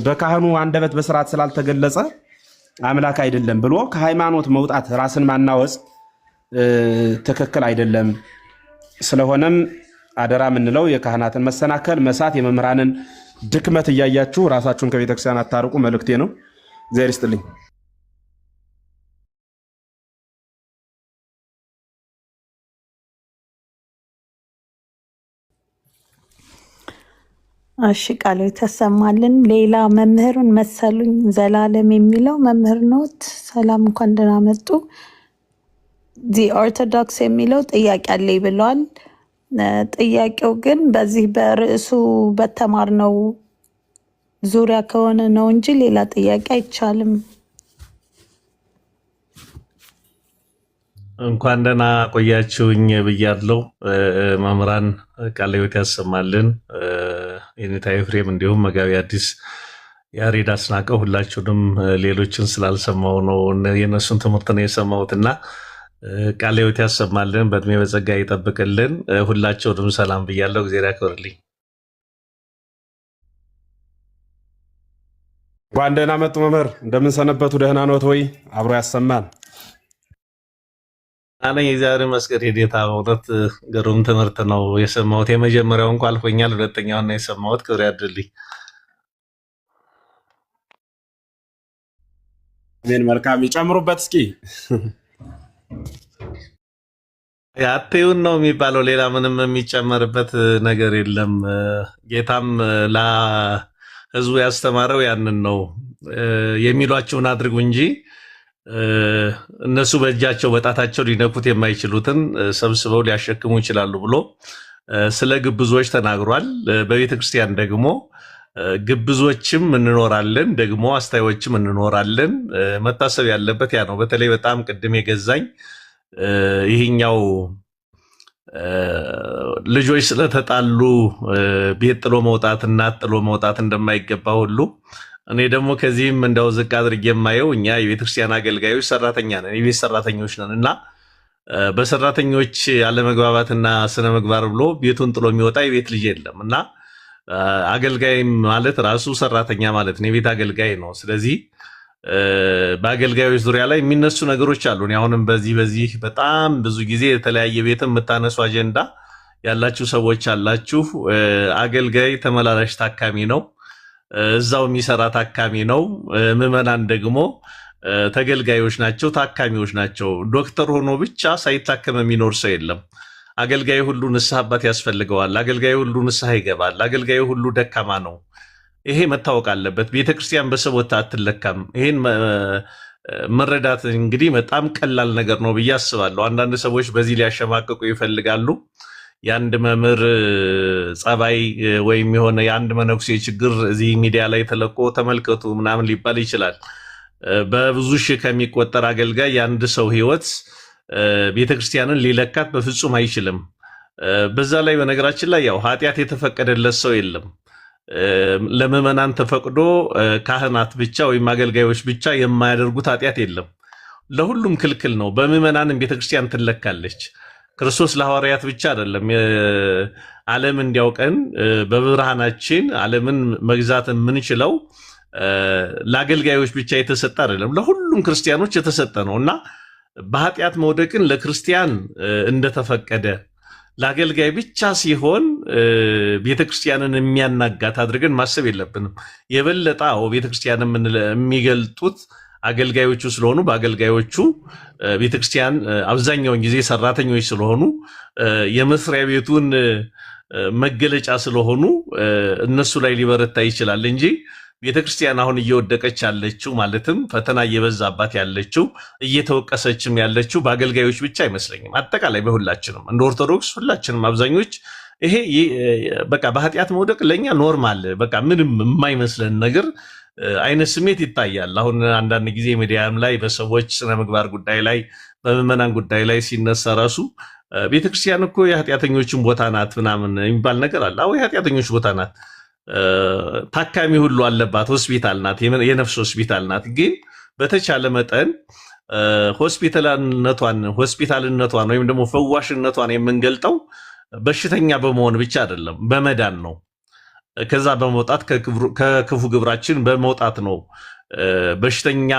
በካህኑ አንደበት በስርዓት ስላልተገለጸ አምላክ አይደለም ብሎ ከሃይማኖት መውጣት፣ ራስን ማናወጽ ትክክል አይደለም። ስለሆነም አደራ የምንለው የካህናትን መሰናከል፣ መሳት፣ የመምህራንን ድክመት እያያችሁ ራሳችሁን ከቤተክርስቲያን አታርቁ መልእክቴ ነው። እግዚአብሔር ይስጥልኝ። እሺ ቃሉ ተሰማልን። ሌላ መምህሩን መሰሉኝ ዘላለም የሚለው መምህር ኖት። ሰላም እንኳን ደህና መጡ። ዚ ኦርቶዶክስ የሚለው ጥያቄ አለኝ ብለዋል። ጥያቄው ግን በዚህ በርዕሱ በተማርነው ዙሪያ ከሆነ ነው እንጂ ሌላ ጥያቄ አይቻልም። እንኳን ደህና ቆያችሁኝ ብያለሁ። መምህራን ቃለ ሕይወት ያሰማልን። የኔታ ኤፍሬም እንዲሁም መጋቢ አዲስ ያሬድ አስናቀው ሁላችሁንም ሌሎችን ስላልሰማው ነው የነሱን ትምህርት ነው የሰማሁትና ቃለ ሕይወት ያሰማልን፣ በእድሜ በጸጋ ይጠብቅልን። ሁላችሁንም ሰላም ብያለሁ። እግዚአብሔር ያክብርልኝ። እንኳን ደህና መጡ መምህር። እንደምን ሰነበቱ? ደህና ኖት ወይ? አብሮ ያሰማን። አነ የዛሬ መስቀል ሄዴታ በእውነት ግሩም ትምህርት ነው የሰማሁት። የመጀመሪያው እንኳን አልፎኛል፣ ሁለተኛውን ነው የሰማሁት። ክብር ያድልኝ። ምን መልካም ይጨምሩበት እስኪ። አትዩን ነው የሚባለው፣ ሌላ ምንም የሚጨመርበት ነገር የለም። ጌታም ለሕዝቡ ያስተማረው ያንን ነው። የሚሏቸውን አድርጉ እንጂ እነሱ በእጃቸው በጣታቸው ሊነኩት የማይችሉትን ሰብስበው ሊያሸክሙ ይችላሉ ብሎ ስለ ግብዞች ተናግሯል። በቤተ ክርስቲያን ደግሞ ግብዞችም እንኖራለን፣ ደግሞ አስታዮችም እንኖራለን። መታሰብ ያለበት ያ ነው። በተለይ በጣም ቅድም የገዛኝ ይህኛው ልጆች ስለተጣሉ ቤት ጥሎ መውጣት፣ እናት ጥሎ መውጣት እንደማይገባ ሁሉ እኔ ደግሞ ከዚህም እንደው ዝቅ አድርጌ የማየው እኛ የቤተክርስቲያን አገልጋዮች ሰራተኛ ነን፣ የቤት ሰራተኞች ነን እና በሰራተኞች አለመግባባትና ስነ ምግባር ብሎ ቤቱን ጥሎ የሚወጣ የቤት ልጅ የለም እና አገልጋይ ማለት ራሱ ሰራተኛ ማለት ነው፣ የቤት አገልጋይ ነው። ስለዚህ በአገልጋዮች ዙሪያ ላይ የሚነሱ ነገሮች አሉ። አሁንም በዚህ በጣም ብዙ ጊዜ የተለያየ ቤት የምታነሱ አጀንዳ ያላችሁ ሰዎች አላችሁ። አገልጋይ ተመላላሽ ታካሚ ነው፣ እዛው የሚሰራ ታካሚ ነው። ምዕመናን ደግሞ ተገልጋዮች ናቸው፣ ታካሚዎች ናቸው። ዶክተር ሆኖ ብቻ ሳይታከም የሚኖር ሰው የለም። አገልጋይ ሁሉ ንስሐ አባት ያስፈልገዋል። አገልጋይ ሁሉ ንስሐ ይገባል። አገልጋይ ሁሉ ደካማ ነው። ይሄ መታወቅ አለበት። ቤተክርስቲያን በሰው ቦታ አትለካም። ይሄን መረዳት እንግዲህ በጣም ቀላል ነገር ነው ብዬ አስባለሁ። አንዳንድ ሰዎች በዚህ ሊያሸማቅቁ ይፈልጋሉ። የአንድ መምህር ጸባይ ወይም የሆነ የአንድ መነኩሴ ችግር እዚህ ሚዲያ ላይ ተለቆ ተመልከቱ ምናምን ሊባል ይችላል። በብዙ ሺህ ከሚቆጠር አገልጋይ የአንድ ሰው ህይወት ቤተክርስቲያንን ሊለካት በፍጹም አይችልም። በዛ ላይ በነገራችን ላይ ያው ኃጢአት የተፈቀደለት ሰው የለም። ለምዕመናን ተፈቅዶ ካህናት ብቻ ወይም አገልጋዮች ብቻ የማያደርጉት ኃጢአት የለም። ለሁሉም ክልክል ነው። በምዕመናንም ቤተክርስቲያን ትለካለች። ክርስቶስ ለሐዋርያት ብቻ አይደለም ዓለም እንዲያውቀን በብርሃናችን ዓለምን መግዛት የምንችለው ለአገልጋዮች ብቻ የተሰጠ አይደለም፣ ለሁሉም ክርስቲያኖች የተሰጠ ነው እና በኃጢአት መውደቅን ለክርስቲያን እንደተፈቀደ ለአገልጋይ ብቻ ሲሆን ቤተክርስቲያንን የሚያናጋት አድርገን ማሰብ የለብንም። የበለጠ ቤተክርስቲያን የሚገልጡት አገልጋዮቹ ስለሆኑ በአገልጋዮቹ ቤተክርስቲያን አብዛኛውን ጊዜ ሰራተኞች ስለሆኑ የመስሪያ ቤቱን መገለጫ ስለሆኑ እነሱ ላይ ሊበረታ ይችላል እንጂ ቤተክርስቲያን አሁን እየወደቀች ያለችው ማለትም ፈተና እየበዛባት ያለችው እየተወቀሰችም ያለችው በአገልጋዮች ብቻ አይመስለኝም። አጠቃላይ በሁላችንም እንደ ኦርቶዶክስ ሁላችንም አብዛኞች ይሄ በቃ በኃጢአት መውደቅ ለኛ ኖርማል በቃ ምንም የማይመስለን ነገር አይነት ስሜት ይታያል። አሁን አንዳንድ ጊዜ ሚዲያም ላይ በሰዎች ስነ ምግባር ጉዳይ ላይ በምዕመናን ጉዳይ ላይ ሲነሳ ራሱ ቤተክርስቲያን እኮ የኃጢአተኞችን ቦታ ናት ምናምን የሚባል ነገር አለ። አዎ የኃጢአተኞች ቦታ ናት። ታካሚ ሁሉ አለባት። ሆስፒታል ናት፣ የነፍስ ሆስፒታል ናት። ግን በተቻለ መጠን ሆስፒታልነቷን ወይም ደግሞ ፈዋሽነቷን የምንገልጠው በሽተኛ በመሆን ብቻ አይደለም፣ በመዳን ነው። ከዛ በመውጣት ከክፉ ግብራችን በመውጣት ነው በሽተኛ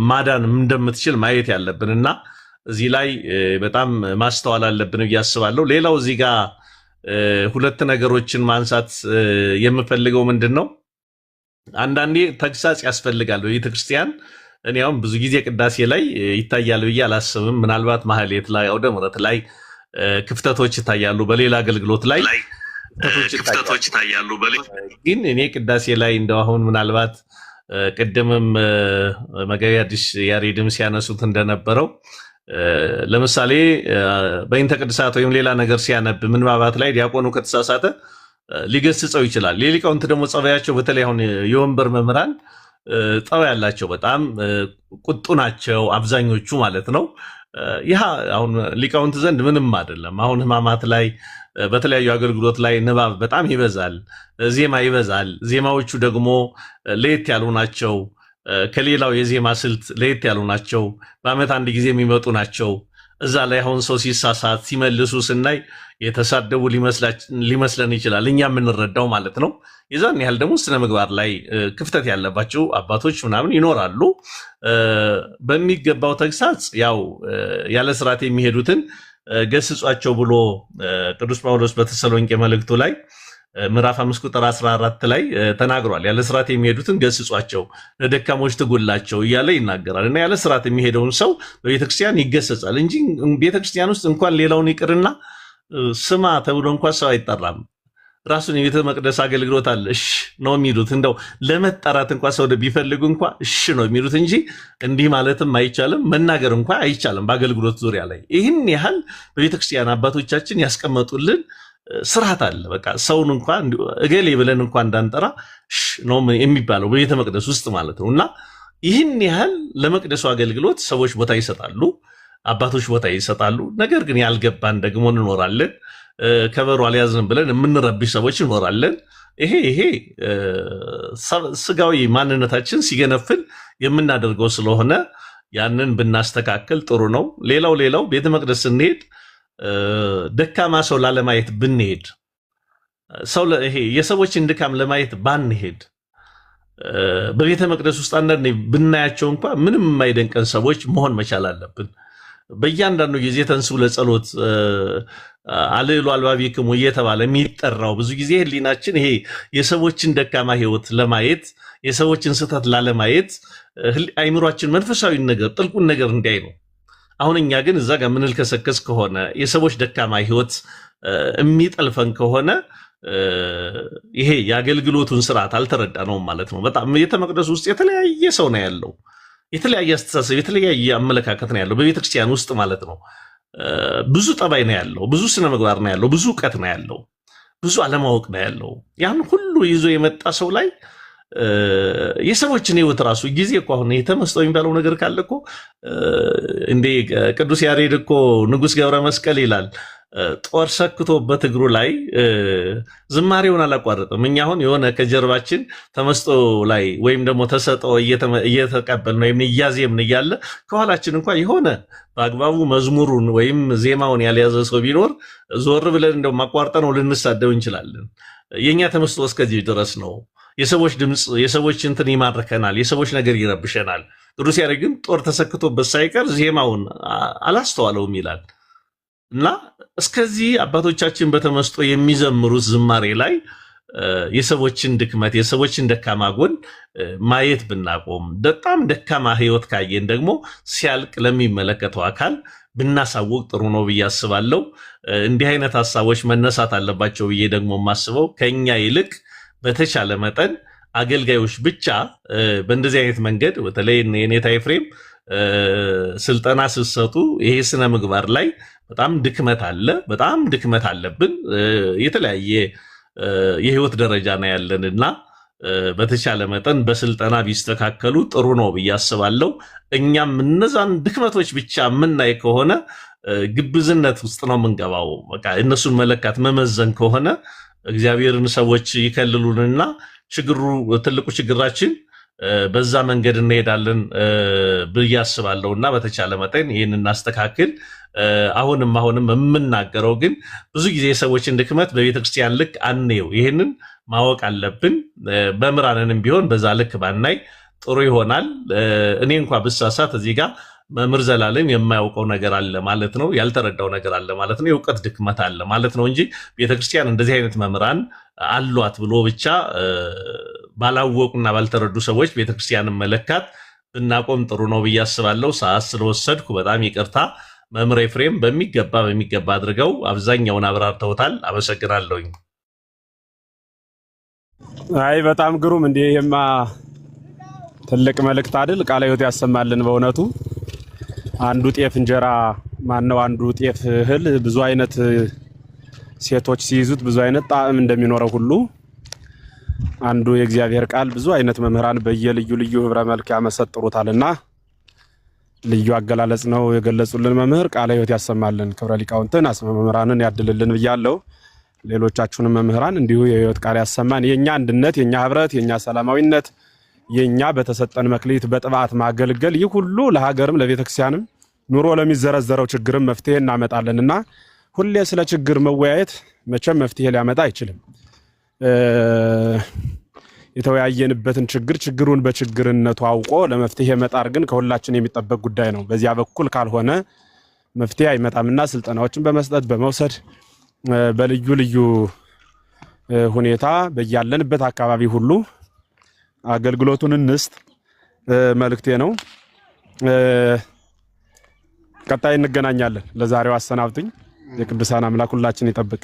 ማዳን እንደምትችል ማየት ያለብን እና እዚህ ላይ በጣም ማስተዋል አለብን ብዬ አስባለሁ። ሌላው እዚህ ጋር ሁለት ነገሮችን ማንሳት የምፈልገው ምንድን ነው፣ አንዳንዴ ተግሳጽ ያስፈልጋል በቤተክርስቲያን። እኔ አሁን ብዙ ጊዜ ቅዳሴ ላይ ይታያል ብዬ አላስብም። ምናልባት ማህሌት ላይ፣ አውደ ምሕረት ላይ ክፍተቶች ይታያሉ፣ በሌላ አገልግሎት ላይ ክፍተቶች ይታያሉ። ግን እኔ ቅዳሴ ላይ እንደው አሁን ምናልባት ቅድምም መጋቢ አዲስ ያሬድም ሲያነሱት እንደነበረው ለምሳሌ በእንተ ቅድሳት ወይም ሌላ ነገር ሲያነብ ምንባባት ላይ ዲያቆኑ ከተሳሳተ ሊገስጸው ይችላል። የሊቃውንት ደግሞ ጸባያቸው በተለይ አሁን የወንበር መምህራን ጸባይ ያላቸው በጣም ቁጡ ናቸው አብዛኞቹ ማለት ነው። ይህ አሁን ሊቃውንት ዘንድ ምንም አይደለም። አሁን ሕማማት ላይ በተለያዩ አገልግሎት ላይ ንባብ በጣም ይበዛል፣ ዜማ ይበዛል። ዜማዎቹ ደግሞ ለየት ያሉ ናቸው። ከሌላው የዜማ ስልት ለየት ያሉ ናቸው። በዓመት አንድ ጊዜ የሚመጡ ናቸው። እዛ ላይ አሁን ሰው ሲሳሳት ሲመልሱ ስናይ የተሳደቡ ሊመስለን ይችላል፣ እኛ የምንረዳው ማለት ነው። የዛን ያህል ደግሞ ስነ ምግባር ላይ ክፍተት ያለባቸው አባቶች ምናምን ይኖራሉ። በሚገባው ተግሳጽ ያው ያለ ስርዓት የሚሄዱትን ገስጿቸው ብሎ ቅዱስ ጳውሎስ በተሰሎንቄ መልእክቱ ላይ ምዕራፍ 5 ቁጥር 14 ላይ ተናግሯል። ያለ ስርዓት የሚሄዱትን ገስጿቸው፣ ለደካሞች ትጉላቸው እያለ ይናገራል። እና ያለ ስርዓት የሚሄደውን ሰው በቤተክርስቲያን ይገሰጻል እንጂ ቤተክርስቲያን ውስጥ እንኳን ሌላውን ይቅርና ስማ ተብሎ እንኳን ሰው አይጠራም። ራሱን የቤተ መቅደስ አገልግሎት አለ እሺ ነው የሚሉት። እንደው ለመጠራት እንኳን ሰው ቢፈልጉ እንኳን እሺ ነው የሚሉት እንጂ እንዲህ ማለትም አይቻልም፣ መናገር እንኳን አይቻልም በአገልግሎት ዙሪያ ላይ። ይህን ያህል በቤተክርስቲያን አባቶቻችን ያስቀመጡልን ስርዓት አለ። በቃ ሰውን እንኳን እገሌ ብለን እንኳን እንዳንጠራ እሺ ነው የሚባለው በቤተ መቅደስ ውስጥ ማለት ነው። እና ይህን ያህል ለመቅደሱ አገልግሎት ሰዎች ቦታ ይሰጣሉ፣ አባቶች ቦታ ይሰጣሉ። ነገር ግን ያልገባን ደግሞ እንኖራለን። ከበሮ አልያዝንም ብለን የምንረብሽ ሰዎች እንኖራለን። ይሄ ስጋዊ ማንነታችን ሲገነፍል የምናደርገው ስለሆነ ያንን ብናስተካከል ጥሩ ነው። ሌላው ቤተ መቅደስ ስንሄድ ደካማ ሰው ላለማየት ብንሄድ፣ ይሄ የሰዎችን ድካም ለማየት ባንሄድ፣ በቤተ መቅደስ ውስጥ አንዳንዴ ብናያቸው እንኳን ምንም የማይደንቀን ሰዎች መሆን መቻል አለብን። በእያንዳንዱ ጊዜ ተንሥኡ ለጸሎት አልዕሉ አልባቢክሙ እየተባለ የሚጠራው ብዙ ጊዜ ህሊናችን ይሄ የሰዎችን ደካማ ህይወት ለማየት የሰዎችን ስህተት ላለማየት አይምሯችን መንፈሳዊ ነገር ጥልቁን ነገር እንዲያይ ነው። አሁን እኛ ግን እዛ ጋር ምንልከሰከስ ከሆነ የሰዎች ደካማ ህይወት የሚጠልፈን ከሆነ ይሄ የአገልግሎቱን ስርዓት አልተረዳነውም ማለት ነው። በጣም ቤተ መቅደስ ውስጥ የተለያየ ሰው ነው ያለው፣ የተለያየ አስተሳሰብ፣ የተለያየ አመለካከት ነው ያለው በቤተክርስቲያን ውስጥ ማለት ነው። ብዙ ጠባይ ነው ያለው፣ ብዙ ስነ ምግባር ነው ያለው፣ ብዙ እውቀት ነው ያለው፣ ብዙ አለማወቅ ነው ያለው። ያን ሁሉ ይዞ የመጣ ሰው ላይ የሰዎችን ህይወት ራሱ ጊዜ እኮ አሁን የተመስጦ የሚባለው ነገር ካለ እኮ እንዴ ቅዱስ ያሬድ እኮ ንጉሥ ገብረ መስቀል ይላል ጦር ሰክቶበት እግሩ ላይ ዝማሬውን አላቋረጠም። እኛ አሁን የሆነ ከጀርባችን ተመስጦ ላይ ወይም ደግሞ ተሰጠው እየተቀበልን ወይም እያዜምን እያለ ከኋላችን እንኳን የሆነ በአግባቡ መዝሙሩን ወይም ዜማውን ያልያዘ ሰው ቢኖር ዞር ብለን እንደው ማቋርጠነው ልንሳደው እንችላለን። የኛ ተመስጦ እስከዚህ ድረስ ነው። የሰዎች ድምፅ የሰዎች እንትን ይማርከናል፣ የሰዎች ነገር ይረብሸናል። ቅዱስ ያሬድ ግን ጦር ተሰክቶበት ሳይቀር ዜማውን አላስተዋለውም ይላል እና እስከዚህ አባቶቻችን በተመስጦ የሚዘምሩት ዝማሬ ላይ የሰዎችን ድክመት የሰዎችን ደካማ ጎን ማየት ብናቆም፣ በጣም ደካማ ህይወት ካየን ደግሞ ሲያልቅ ለሚመለከተው አካል ብናሳውቅ ጥሩ ነው ብዬ አስባለሁ። እንዲህ አይነት ሀሳቦች መነሳት አለባቸው ብዬ ደግሞ የማስበው ከኛ ይልቅ በተቻለ መጠን አገልጋዮች ብቻ በእንደዚህ አይነት መንገድ በተለይ የኔታ ኤፍሬም ስልጠና ስትሰጡ ይሄ ስነ ምግባር ላይ በጣም ድክመት አለ፣ በጣም ድክመት አለብን። የተለያየ የህይወት ደረጃ ነው ያለንና በተቻለ መጠን በስልጠና ቢስተካከሉ ጥሩ ነው ብዬ አስባለሁ። እኛም እነዛን ድክመቶች ብቻ የምናይ ከሆነ ግብዝነት ውስጥ ነው የምንገባው። በቃ እነሱን መለካት መመዘን ከሆነ እግዚአብሔርን ሰዎች ይከልሉንና ትልቁ ችግራችን በዛ መንገድ እንሄዳለን ብዬ አስባለሁ እና በተቻለ መጠን ይህን እናስተካክል። አሁንም የምናገረው ግን ብዙ ጊዜ የሰዎችን ድክመት በቤተክርስቲያን ልክ አንየው። ይህንን ማወቅ አለብን። በምራንንም ቢሆን በዛ ልክ ባናይ ጥሩ ይሆናል። እኔ እንኳ ብሳሳት እዚህ ጋር መምህር ዘላለም የማያውቀው ነገር አለ ማለት ነው፣ ያልተረዳው ነገር አለ ማለት ነው፣ የእውቀት ድክመት አለ ማለት ነው እንጂ ቤተክርስቲያን እንደዚህ አይነት መምህራን አሏት ብሎ ብቻ ባላወቁና ባልተረዱ ሰዎች ቤተክርስቲያንን መለካት ብናቆም ጥሩ ነው ብዬ አስባለሁ። ሰዓት ስለወሰድኩ በጣም ይቅርታ። መምህር ኤፍሬም በሚገባ አድርገው አብዛኛውን አብራርተውታል። አመሰግናለሁኝ። አይ በጣም ግሩም። እንዴ ይሄማ ትልቅ መልእክት አይደል? ቃለ ሕይወት ያሰማልን በእውነቱ። አንዱ ጤፍ እንጀራ ማነው አንዱ ጤፍ እህል ብዙ አይነት ሴቶች ሲይዙት ብዙ አይነት ጣዕም እንደሚኖረው ሁሉ አንዱ የእግዚአብሔር ቃል ብዙ አይነት መምህራን በየልዩ ልዩ ህብረ መልክ ያመሰጥሩታልና ልዩ አገላለጽ ነው የገለጹልን መምህር። ቃለ ሕይወት ያሰማልን፣ ክብረ ሊቃውንትን አስመ መምህራንን ያድልልን ብያለሁ። ሌሎቻችሁንም መምህራን እንዲሁ የሕይወት ቃል ያሰማን። የኛ አንድነት፣ የኛ ህብረት፣ የኛ ሰላማዊነት፣ የኛ በተሰጠን መክሊት በጥባት ማገልገል ይህ ሁሉ ለሀገርም ለቤተክርስቲያንም ኑሮ ለሚዘረዘረው ችግርም መፍትሄ እናመጣለንና ሁሌ ስለ ችግር መወያየት መቼም መፍትሄ ሊያመጣ አይችልም። የተወያየንበትን ችግሩን በችግርነቱ አውቆ ለመፍትሄ መጣር ግን ከሁላችን የሚጠበቅ ጉዳይ ነው። በዚያ በኩል ካልሆነ መፍትሄ አይመጣምና ስልጠናዎችን በመስጠት በመውሰድ በልዩ ልዩ ሁኔታ በያለንበት አካባቢ ሁሉ አገልግሎቱን እንስጥ መልእክቴ ነው። ቀጣይ እንገናኛለን። ለዛሬው አሰናብቱኝ። የቅዱሳን አምላክ ሁላችን ይጠብቅ።